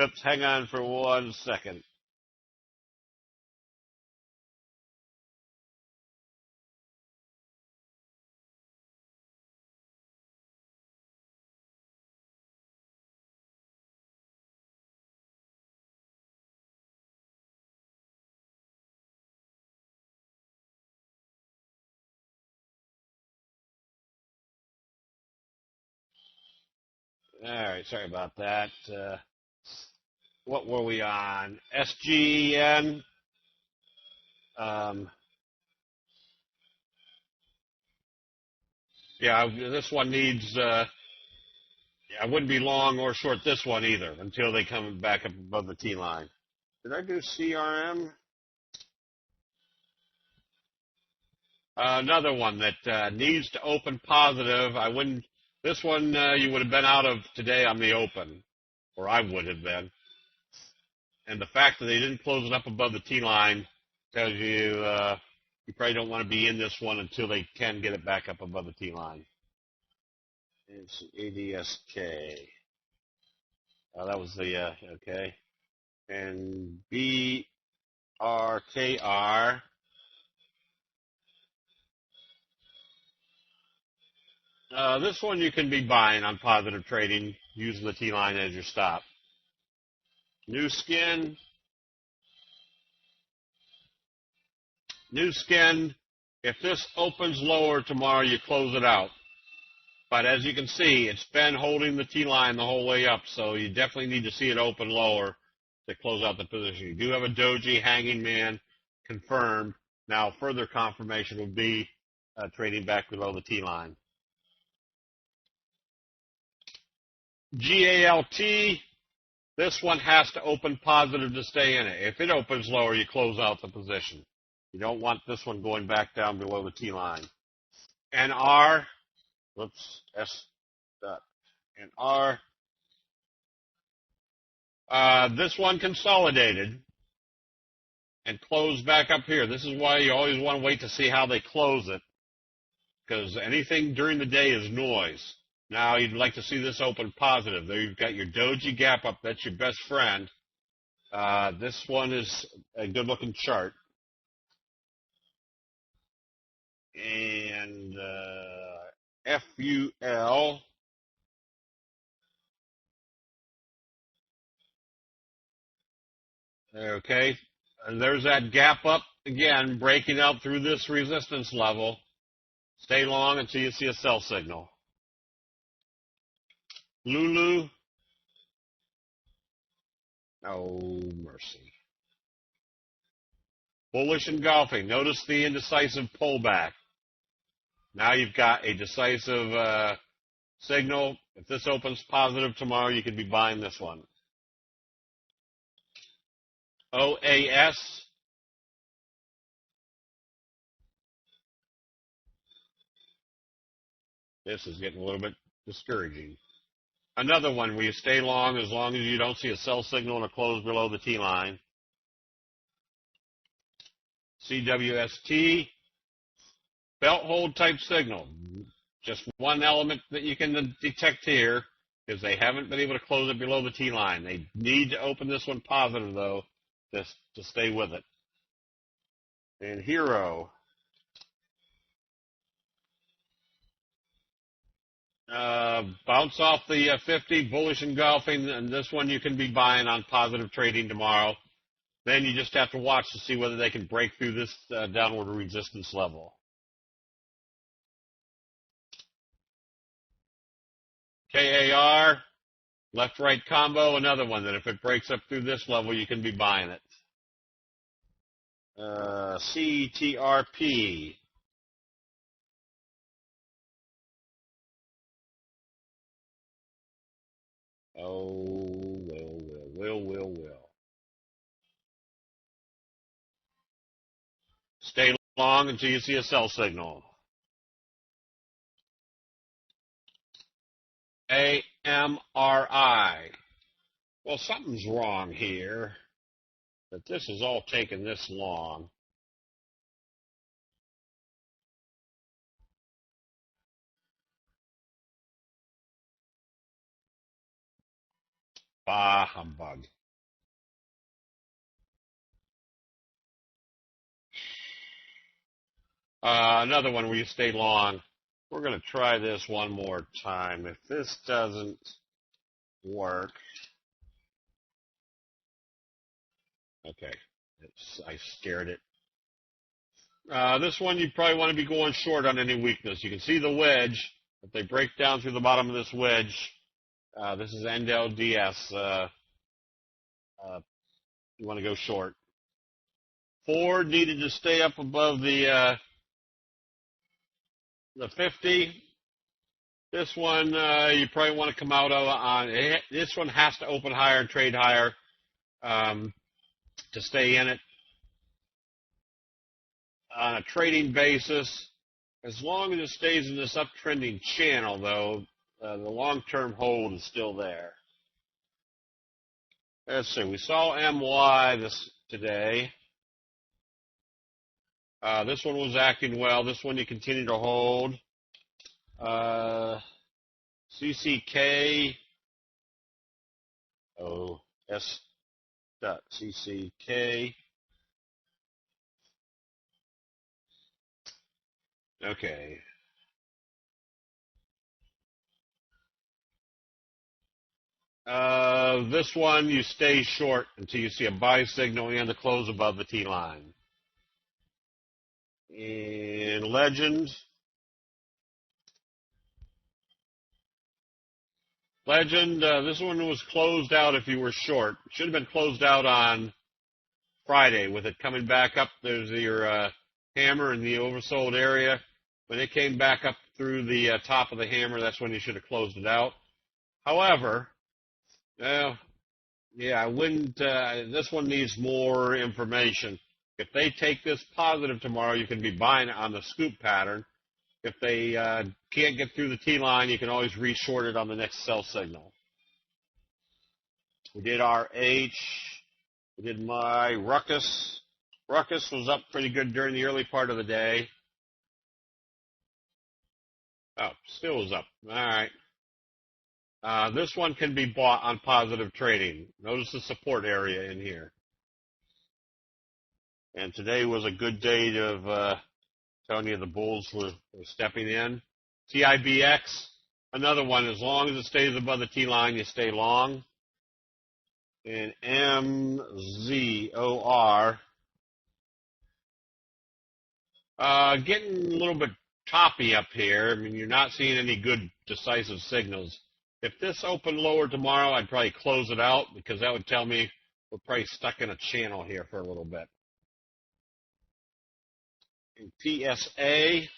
Oops, hang on for 1 second. All right, sorry about that. What were we on? SGEN. Yeah, this one needs. I wouldn't be long or short this one either until they come back up above the T line. Did I do CRM? Another one that needs to open positive. I wouldn't. This one you would have been out of today on the open, or I would have been. And the fact that they didn't close it up above the T line tells you you probably don't want to be in this one until they can get it back up above the T line. It's ADSK. That was the okay. And BRKR. This one you can be buying on positive trading using the T line as your stop. New Skin. If this opens lower tomorrow, you close it out. But as you can see, it's been holding the T line the whole way up, so you definitely need to see it open lower to close out the position. You do have a doji hanging man confirmed. Now, further confirmation would be trading back below the T line. GALT, this one has to open positive to stay in it. If it opens lower, you close out the position. You don't want this one going back down below the T line. NR, whoops, S.NR. This one consolidated and closed back up here. This is why you always want to wait to see how they close it, because anything during the day is noise. Now, you'd like to see this open positive. There you've got your doji gap up. That's your best friend. This one is a good-looking chart. And FUL. Okay. And there's that gap up again, breaking out through this resistance level. Stay long until you see a sell signal. Lulu. Oh, mercy. Bullish engulfing. Notice the indecisive pullback. Now you've got a decisive signal. If this opens positive tomorrow, you could be buying this one. OAS. This is getting a little bit discouraging. Another one where you stay long as you don't see a sell signal and a close below the T line. CWST. Belt hold type signal. Just one element that you can detect here is they haven't been able to close it below the T line. They need to open this one positive, though, to stay with it. And Hero. Bounce off the 50, bullish engulfing, and this one you can be buying on positive trading tomorrow. Then you just have to watch to see whether they can break through this downward resistance level. KAR, left-right combo, another one that if it breaks up through this level, you can be buying it. CTRP. Oh, will. Stay long until you see a sell signal. AMRI. Well, something's wrong here, that this is all taking this long. Bah, humbug. Another one where you stay long. We're going to try this one more time. If this doesn't work, okay, I scared it. This one you probably want to be going short on any weakness. You can see the wedge. If they break down through the bottom of this wedge, this is NLDS. You want to go short. Ford needed to stay up above the 50. This one you probably want to come out of on. This one has to open higher and trade higher to stay in it. On a trading basis, as long as it stays in this uptrending channel, though, the long-term hold is still there. Let's see. We saw MY today. This one was acting well. This one you continue to hold. CCK. S.CCK. Okay. This one you stay short until you see a buy signal and the close above the T line. And Legend. This one was closed out if you were short. It should have been closed out on Friday with it coming back up. There's your hammer in the oversold area. When it came back up through the top of the hammer, that's when you should have closed it out. However, I wouldn't. This one needs more information. If they take this positive tomorrow, you can be buying it on the scoop pattern. If they can't get through the T line, you can always re-short it on the next sell signal. We did RH. We did my Ruckus. Ruckus was up pretty good during the early part of the day. Oh, still was up. All right. This one can be bought on positive trading. Notice the support area in here. And today was a good day of telling you the bulls were stepping in. TIBX, another one. As long as it stays above the T line, you stay long. And MZOR. Getting a little bit choppy up here. I mean, you're not seeing any good decisive signals. If this opened lower tomorrow, I'd probably close it out because that would tell me we're probably stuck in a channel here for a little bit. In PSA,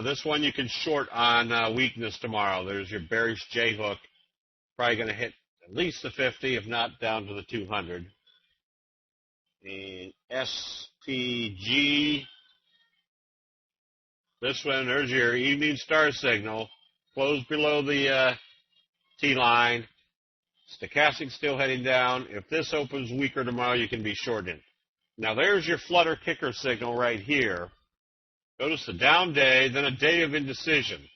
this one you can short on weakness tomorrow. There's your bearish J hook. Probably going to hit at least the 50, if not down to the 200. And SPG. This one, there's your evening star signal. Closed below the T line. Stochastic still heading down. If this opens weaker tomorrow, you can be shorted. Now, there's your flutter kicker signal right here. Notice the down day, then a day of indecision.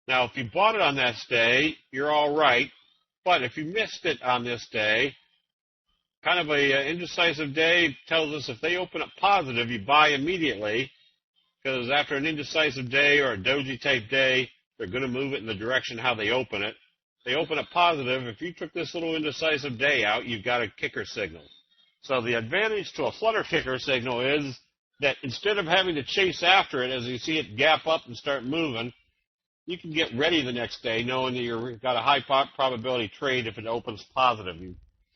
Now, if you bought it on that day, you're all right. But if you missed it on this day, kind of a indecisive day tells us if they open up positive, you buy immediately. Because after an indecisive day or a doji type day, they're going to move it in the direction how they open it. they open up positive. If you took this little indecisive day out, you've got a kicker signal. So the advantage to a flutter kicker signal is that instead of having to chase after it as you see it gap up and start moving, you can get ready the next day knowing that you've got a high probability trade if it opens positive. You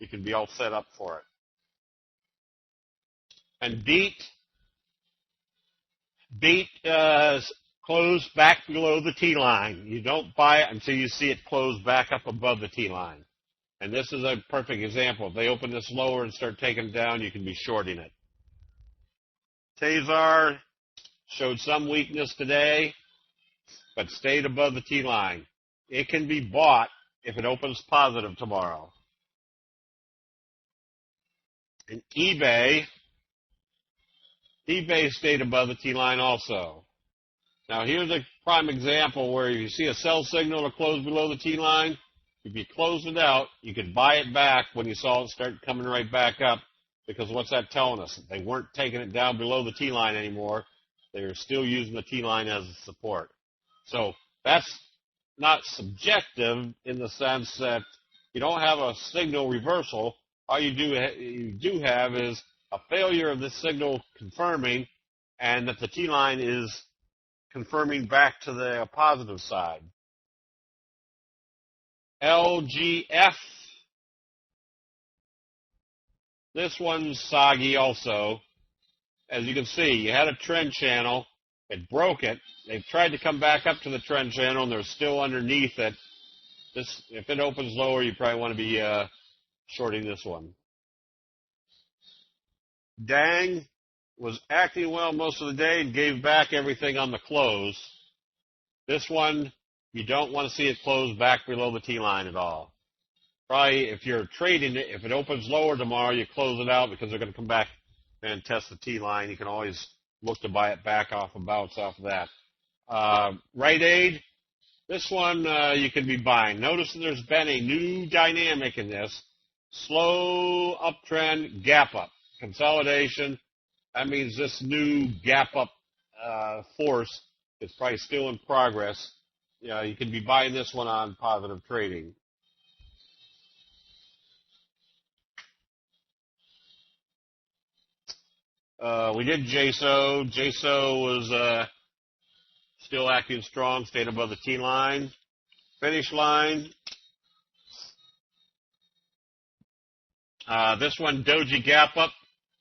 can be all set up for it. And beat close back below the T line. You don't buy it until you see it close back up above the T line. And this is a perfect example. If they open this lower and start taking it down, you can be shorting it. Tezar showed some weakness today, but stayed above the T line. It can be bought if it opens positive tomorrow. And eBay stayed above the T line also. Now here's a prime example where you see a sell signal to close below the T line. If you close it out, you could buy it back when you saw it start coming right back up, because what's that telling us? They weren't taking it down below the T line anymore. They were still using the T line as a support. So that's not subjective in the sense that you don't have a signal reversal. All you do have is a failure of this signal confirming, and that the T line is confirming back to the positive side. LGF. This one's soggy also. As you can see, you had a trend channel. It broke it. They've tried to come back up to the trend channel, and they're still underneath it. If it opens lower, you probably want to be shorting this one. Dang was acting well most of the day and gave back everything on the close. This one, you don't want to see it close back below the T line at all. Probably if you're trading it, if it opens lower tomorrow, you close it out because they're going to come back and test the T line. You can always look to buy it back off and bounce off of that. Rite Aid, this one you can be buying. Notice that there's been a new dynamic in this. Slow uptrend, gap up. Consolidation, that means this new gap up force is probably still in progress. You can be buying this one on positive trading. We did JSO. JSO was still acting strong, stayed above the T line. Finish line. This one, Doji gap up.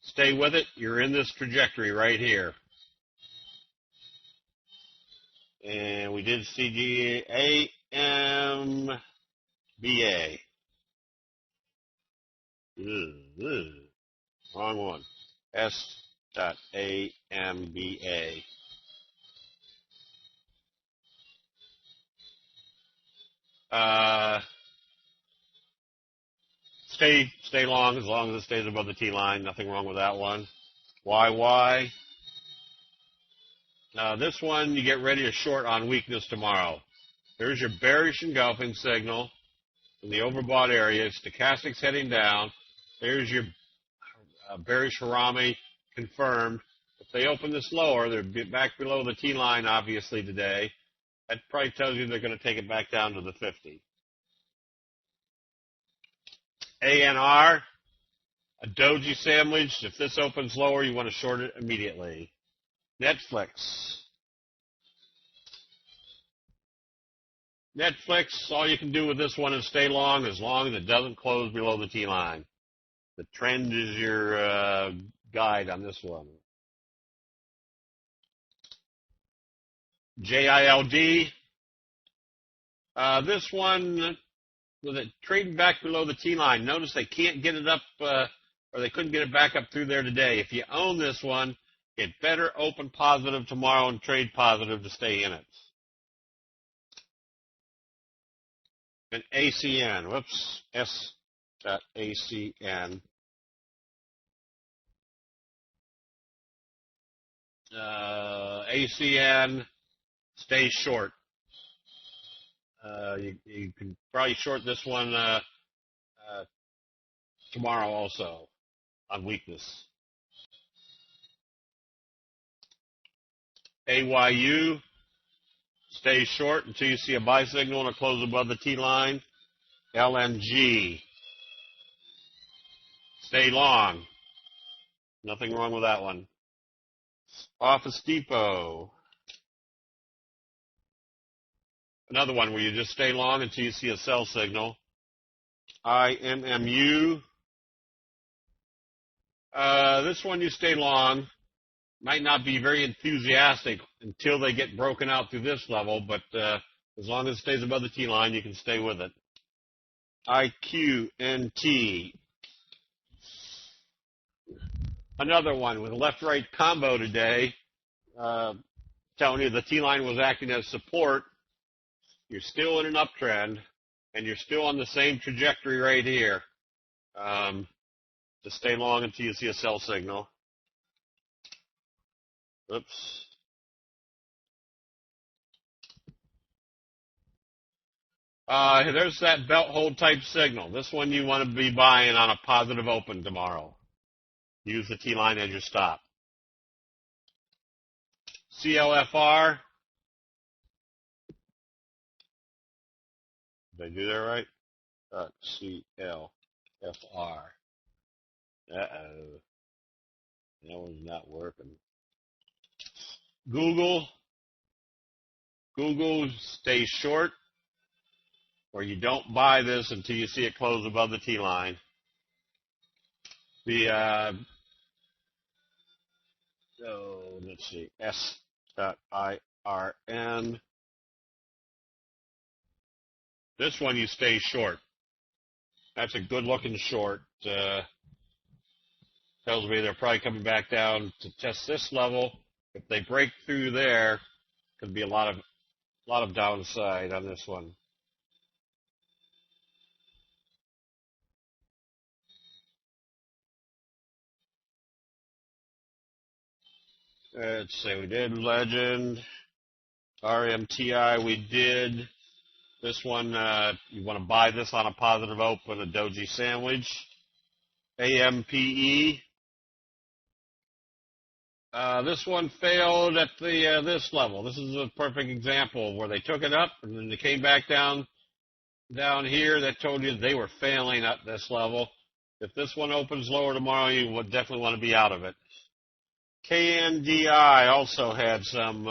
Stay with it. You're in this trajectory right here. And we did CGAMBA. Wrong one. S.AMBA. Stay long as it stays above the T line. Nothing wrong with that one. YY. This one, you get ready to short on weakness tomorrow. There's your bearish engulfing signal in the overbought area. Stochastics heading down. There's your bearish Harami confirmed. If they open this lower, they're back below the T line, obviously, today. That probably tells you they're going to take it back down to the 50. ANR, a doji sandwich. If this opens lower, you want to short it immediately. Netflix. All you can do with this one is stay long as it doesn't close below the T line. The trend is your guide on this one. JILD. This one, with it trading back below the T line. Notice they can't get it up, or they couldn't get it back up through there today. If you own this one, it better open positive tomorrow and trade positive to stay in it. And ACN, whoops, S.ACN. ACN, stay short. You can probably short this one tomorrow also on weakness. AYU, stay short until you see a buy signal and a close above the T line. LNG. Stay long. Nothing wrong with that one. Office Depot. Another one where you just stay long until you see a sell signal. IMMU. This one you stay long. Might not be very enthusiastic until they get broken out through this level, but as long as it stays above the T line, you can stay with it. IQNT. Another one with a left-right combo today, telling you the T line was acting as support. You're still in an uptrend, and you're still on the same trajectory right here. To stay long until you see a sell signal. Oops. There's that belt hold type signal. This one you want to be buying on a positive open tomorrow. Use the T line as your stop. CLFR. Did I do that right? CLFR. Uh-oh. That one's not working. Google stays short, or you don't buy this until you see it close above the T line. Let's see, S.IRN. This one you stay short. That's a good looking short. Tells me they're probably coming back down to test this level. If they break through there, could be a lot of downside on this one. Let's see, we did Legend, RMTI we did. This one, you want to buy this on a positive open, a doji sandwich. AMPE. This one failed at the this level. This is a perfect example where they took it up and then they came back down here. That told you they were failing at this level. If this one opens lower tomorrow, you would definitely want to be out of it. KNDI also had some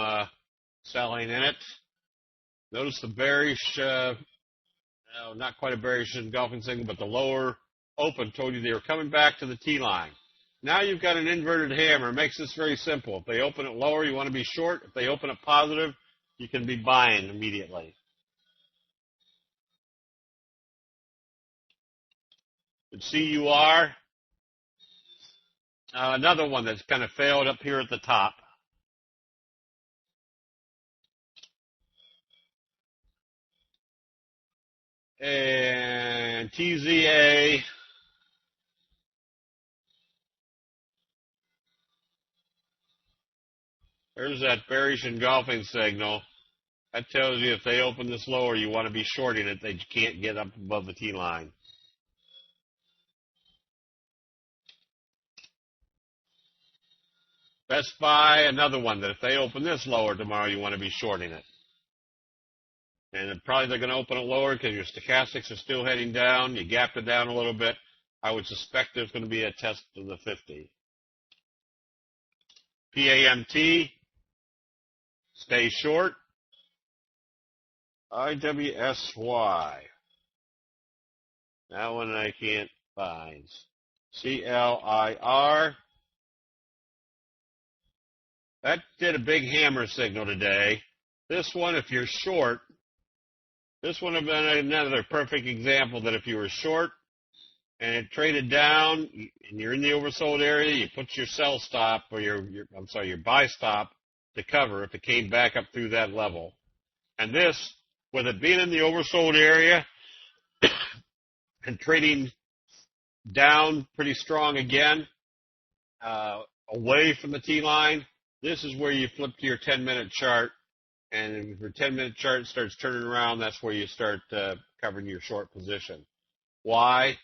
selling in it. Notice the bearish, not quite a bearish engulfing signal, but the lower open told you they were coming back to the T line. Now you've got an inverted hammer. It makes this very simple. If they open it lower, you want to be short. If they open it positive, you can be buying immediately. And CUR, another one that's kind of failed up here at the top. And TZA, there's that bearish engulfing signal. That tells you if they open this lower, you want to be shorting it. They can't get up above the T line. Best Buy, another one that if they open this lower tomorrow, you want to be shorting it. And probably they're going to open it lower because your stochastics are still heading down. You gapped it down a little bit. I would suspect there's going to be a test of the 50. PAMT, stay short. IWSY, that one I can't find. CLIR, that did a big hammer signal today. This one, if you're short, this would have been another perfect example that if you were short and it traded down and you're in the oversold area, you put your sell stop or your buy stop to cover if it came back up through that level. And this, with it being in the oversold area and trading down pretty strong again, away from the T line, this is where you flip to your 10-minute chart. And if your 10-minute chart starts turning around, that's where you start covering your short position. Why?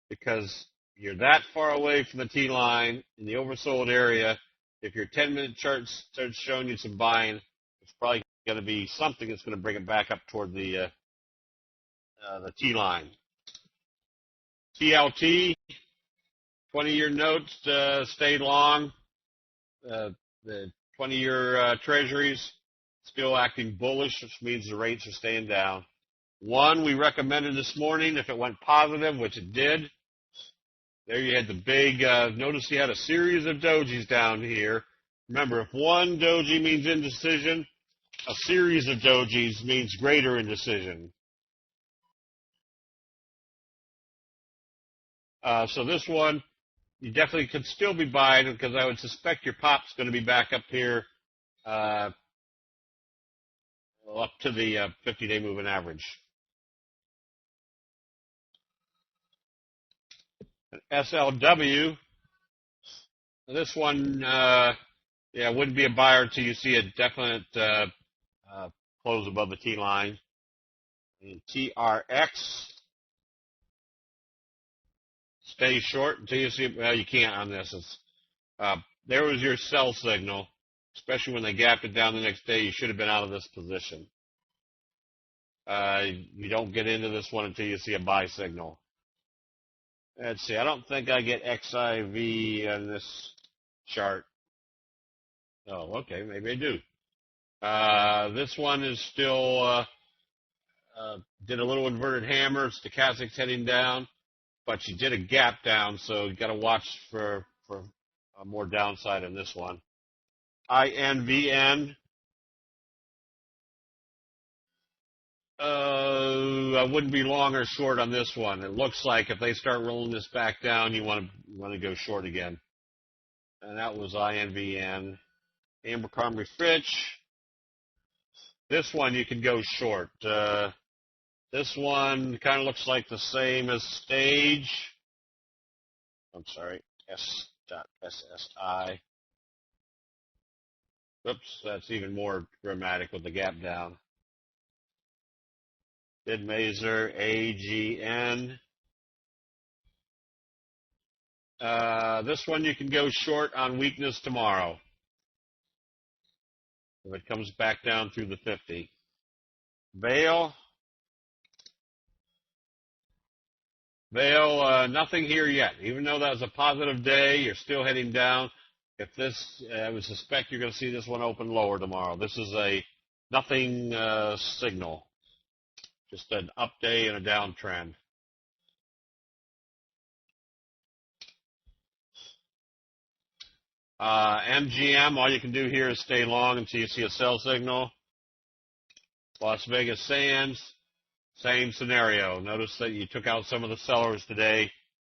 Because you're that far away from the T line in the oversold area. If your 10-minute chart starts showing you some buying, it's probably going to be something that's going to bring it back up toward the the T line. TLT, 20-year notes stayed long. The 20-year treasuries still acting bullish, which means the rates are staying down. One we recommended this morning, if it went positive, which it did. There you had the big, notice you had a series of dojis down here. Remember, if one doji means indecision, a series of dojis means greater indecision. So this one, you definitely could still be buying it because I would suspect your pop's going to be back up here up to the 50-day moving average. SLW, this one, yeah, wouldn't be a buyer until you see a definite close above the T line. And TRX, stay short until you see, well, you can't on this. It's, there was your sell signal, especially when they gapped it down the next day. You should have been out of this position. You don't get into this one until you see a buy signal. Let's see, I don't think I get XIV on this chart. Oh, okay, maybe I do. This one is still, did a little inverted hammer. Stochastic's heading down, but you did a gap down, so you got to watch for more downside in this one. INVN. I wouldn't be long or short on this one. It looks like if they start rolling this back down, you want to go short again. And that was INVN. Abercrombie Fitch. This one you can go short. This one kind of looks like the same as Stage. I'm sorry, S.SSI. Oops, that's even more dramatic with the gap down. Bidmazer, AGN. This one you can go short on weakness tomorrow if it comes back down through the 50. Vail, nothing here yet. Even though that was a positive day, you're still heading down. If this, I would suspect you're going to see this one open lower tomorrow. This is a nothing signal. Just an up day and a downtrend. MGM, all you can do here is stay long until you see a sell signal. Las Vegas Sands, same scenario. Notice that you took out some of the sellers today,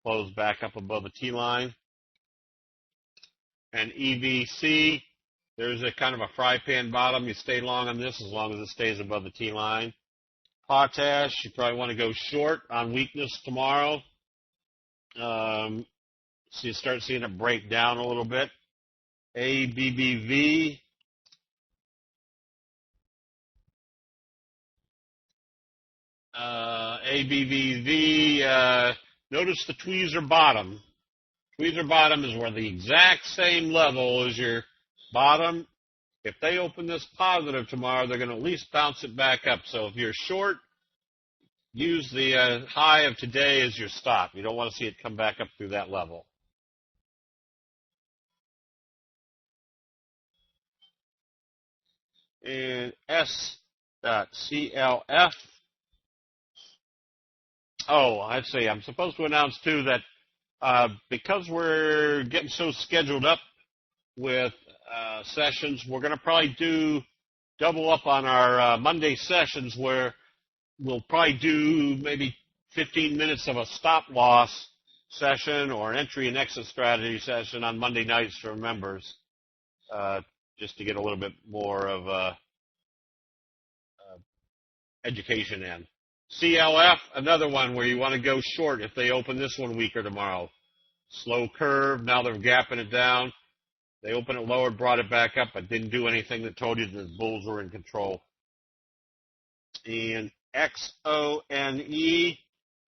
closed back up above the T line. And EVC, there's a kind of a fry pan bottom. You stay long on this as long as it stays above the T line. Potash, you probably want to go short on weakness tomorrow. So you start seeing it break down a little bit. ABBV. ABBV, notice the tweezer bottom. Tweezer bottom is where the exact same level as your bottom. If they open this positive tomorrow, they're going to at least bounce it back up. So if you're short, use the high of today as your stop. You don't want to see it come back up through that level. And S.CLF. Oh, I'd say I'm supposed to announce, too, that because we're getting so scheduled up with sessions, we're going to probably do double up on our Monday sessions where we'll probably do maybe 15 minutes of a stop loss session or an entry and exit strategy session on Monday nights for members, just to get a little bit more of education in. CLF, another one where you want to go short if they open this one weaker tomorrow. Slow curve, now they're gapping it down. They opened it lower, brought it back up, but didn't do anything that told you that the bulls were in control. And XONE,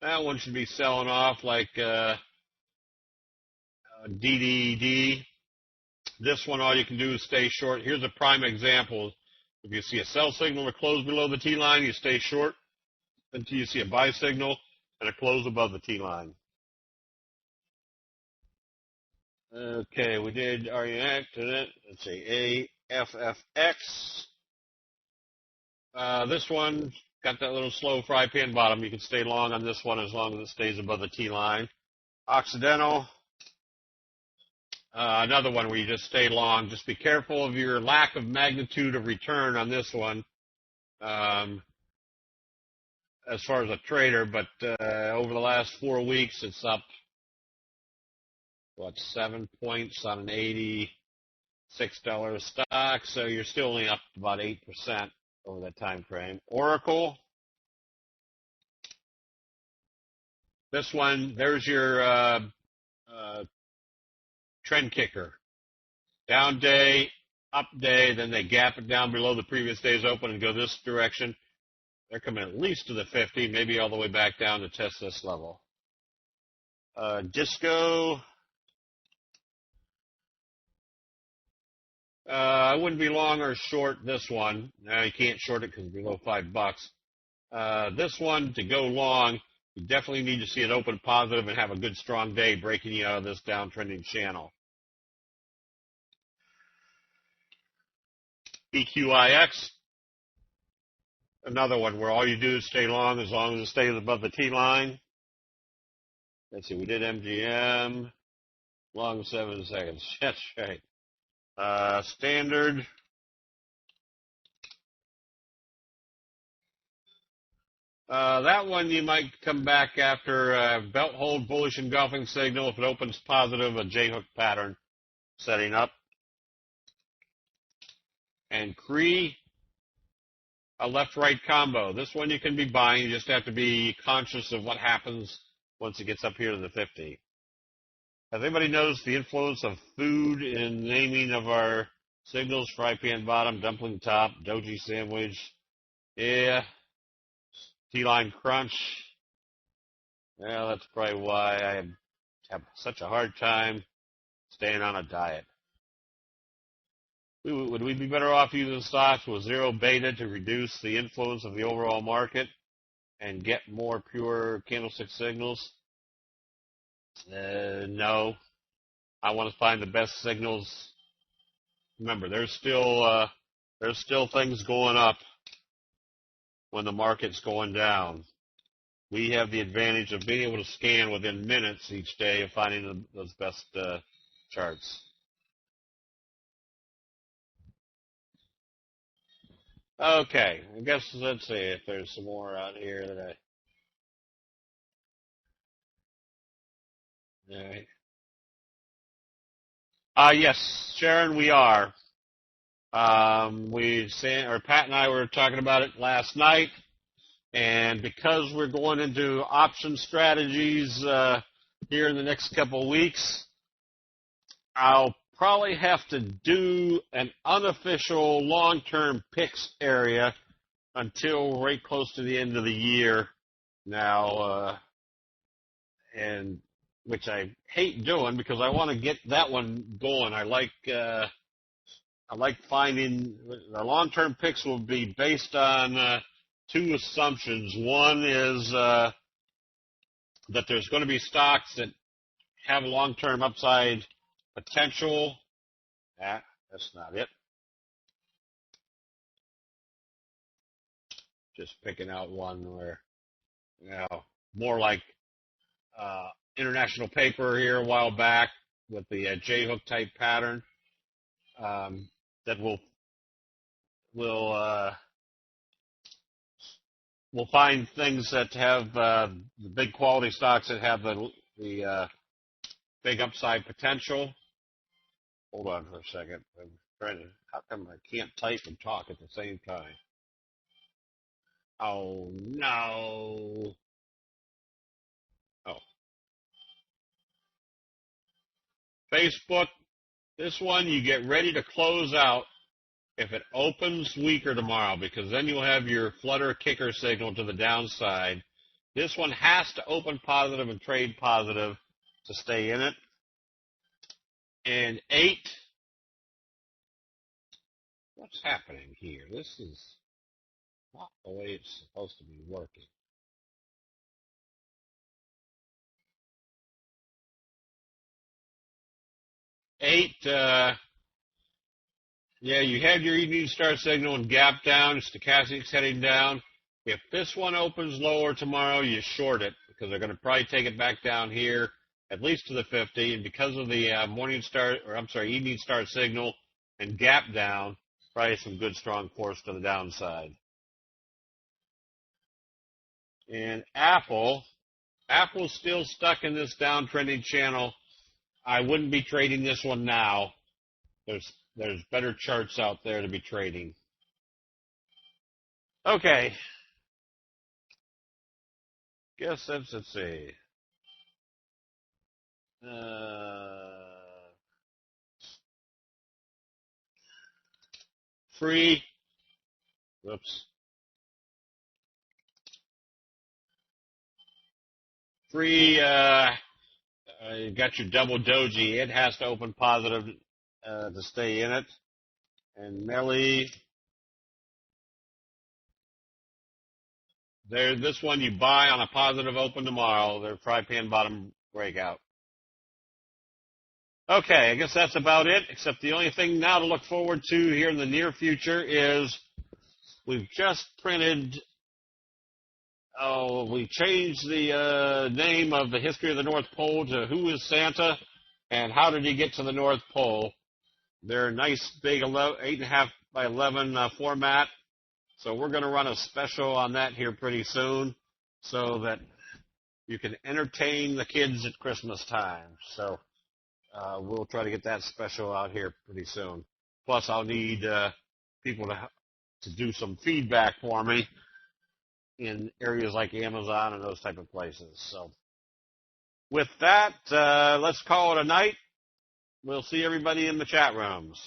that one should be selling off like DDD. This one, all you can do is stay short. Here's a prime example. If you see a sell signal or close below the T line, you stay short. until you see a buy signal and a close above the T line. Okay, we did RUX, let's see, AFFX. This one got that little slow fry pan bottom. You can stay long on this one as long as it stays above the T line. Occidental, another one where you just stay long. Just be careful of your lack of magnitude of return on this one as far as a trader. But over the last 4 weeks, it's up, 7 points on an $86 stock. So you're still only up about 8% over that time frame. Oracle. This one, there's your trend kicker. Down day, up day, then they gap it down below the previous day's open and go this direction. They're coming at least to the 50, maybe all the way back down to test this level. Disco. I wouldn't be long or short this one. Now you can't short it because it's below $5. This one, to go long, you definitely need to see it open positive and have a good strong day breaking you out of this downtrending channel. EQIX, another one where all you do is stay long as it stays above the T line. Let's see, we did MGM, long 7 seconds. That's right. Standard. That one you might come back after belt hold, bullish engulfing signal. If it opens positive, a J-hook pattern setting up. And Cree, a left-right combo. This one you can be buying. You just have to be conscious of what happens once it gets up here to the 50. Has anybody noticed the influence of food in naming of our signals? Fry pan bottom, dumpling top, doji sandwich. Yeah. T-line crunch. Well, that's probably why I have such a hard time staying on a diet. Would we be better off using stocks with zero beta to reduce the influence of the overall market and get more pure candlestick signals? No. I want to find the best signals. Remember, there's still things going up when the market's going down. We have the advantage of being able to scan within minutes each day of finding those best charts. Okay, I guess let's see if there's some more out here that all right. Yes, Sharon, we are. Pat and I were talking about it last night, and because we're going into option strategies here in the next couple of weeks, I'll probably have to do an unofficial long-term picks area until right close to the end of the year now, and which I hate doing because I want to get that one going. I like finding the long-term picks will be based on two assumptions. One is that there's going to be stocks that have long-term upside potential. That's not it. Just picking out one where, more like International Paper here a while back with the J-hook type pattern that will we'll find things that have the big quality stocks that have the big upside potential. Hold on for a second. I'm trying to. How come I can't type and talk at the same time? Oh no. Oh. Facebook. This one you get ready to close out if it opens weaker tomorrow, because then you'll have your flutter kicker signal to the downside. This one has to open positive and trade positive to stay in it. And 8, what's happening here? This is not the way it's supposed to be working. 8, yeah, you had your evening star signal and gap down. Stochastic's heading down. If this one opens lower tomorrow, you short it because they're going to probably take it back down here, at least to the 50. And because of the evening star signal and gap down, probably some good strong force to the downside. And Apple's still stuck in this downtrending channel. I wouldn't be trading this one now. There's better charts out there to be trading. Okay. Let's see. Free. Whoops. Free. You got your double doji. It has to open positive to stay in it. And Melly. This one you buy on a positive open tomorrow. Their fry pan bottom breakout. Okay, I guess that's about it, except the only thing now to look forward to here in the near future is we've just printed, we changed the name of the history of the North Pole to Who is Santa and How Did He Get to the North Pole? They're a nice big 8.5 by 11 format. So we're going to run a special on that here pretty soon so that you can entertain the kids at Christmas time. So we'll try to get that special out here pretty soon. Plus, I'll need people to do some feedback for me in areas like Amazon and those type of places. So with that, let's call it a night. We'll see everybody in the chat rooms.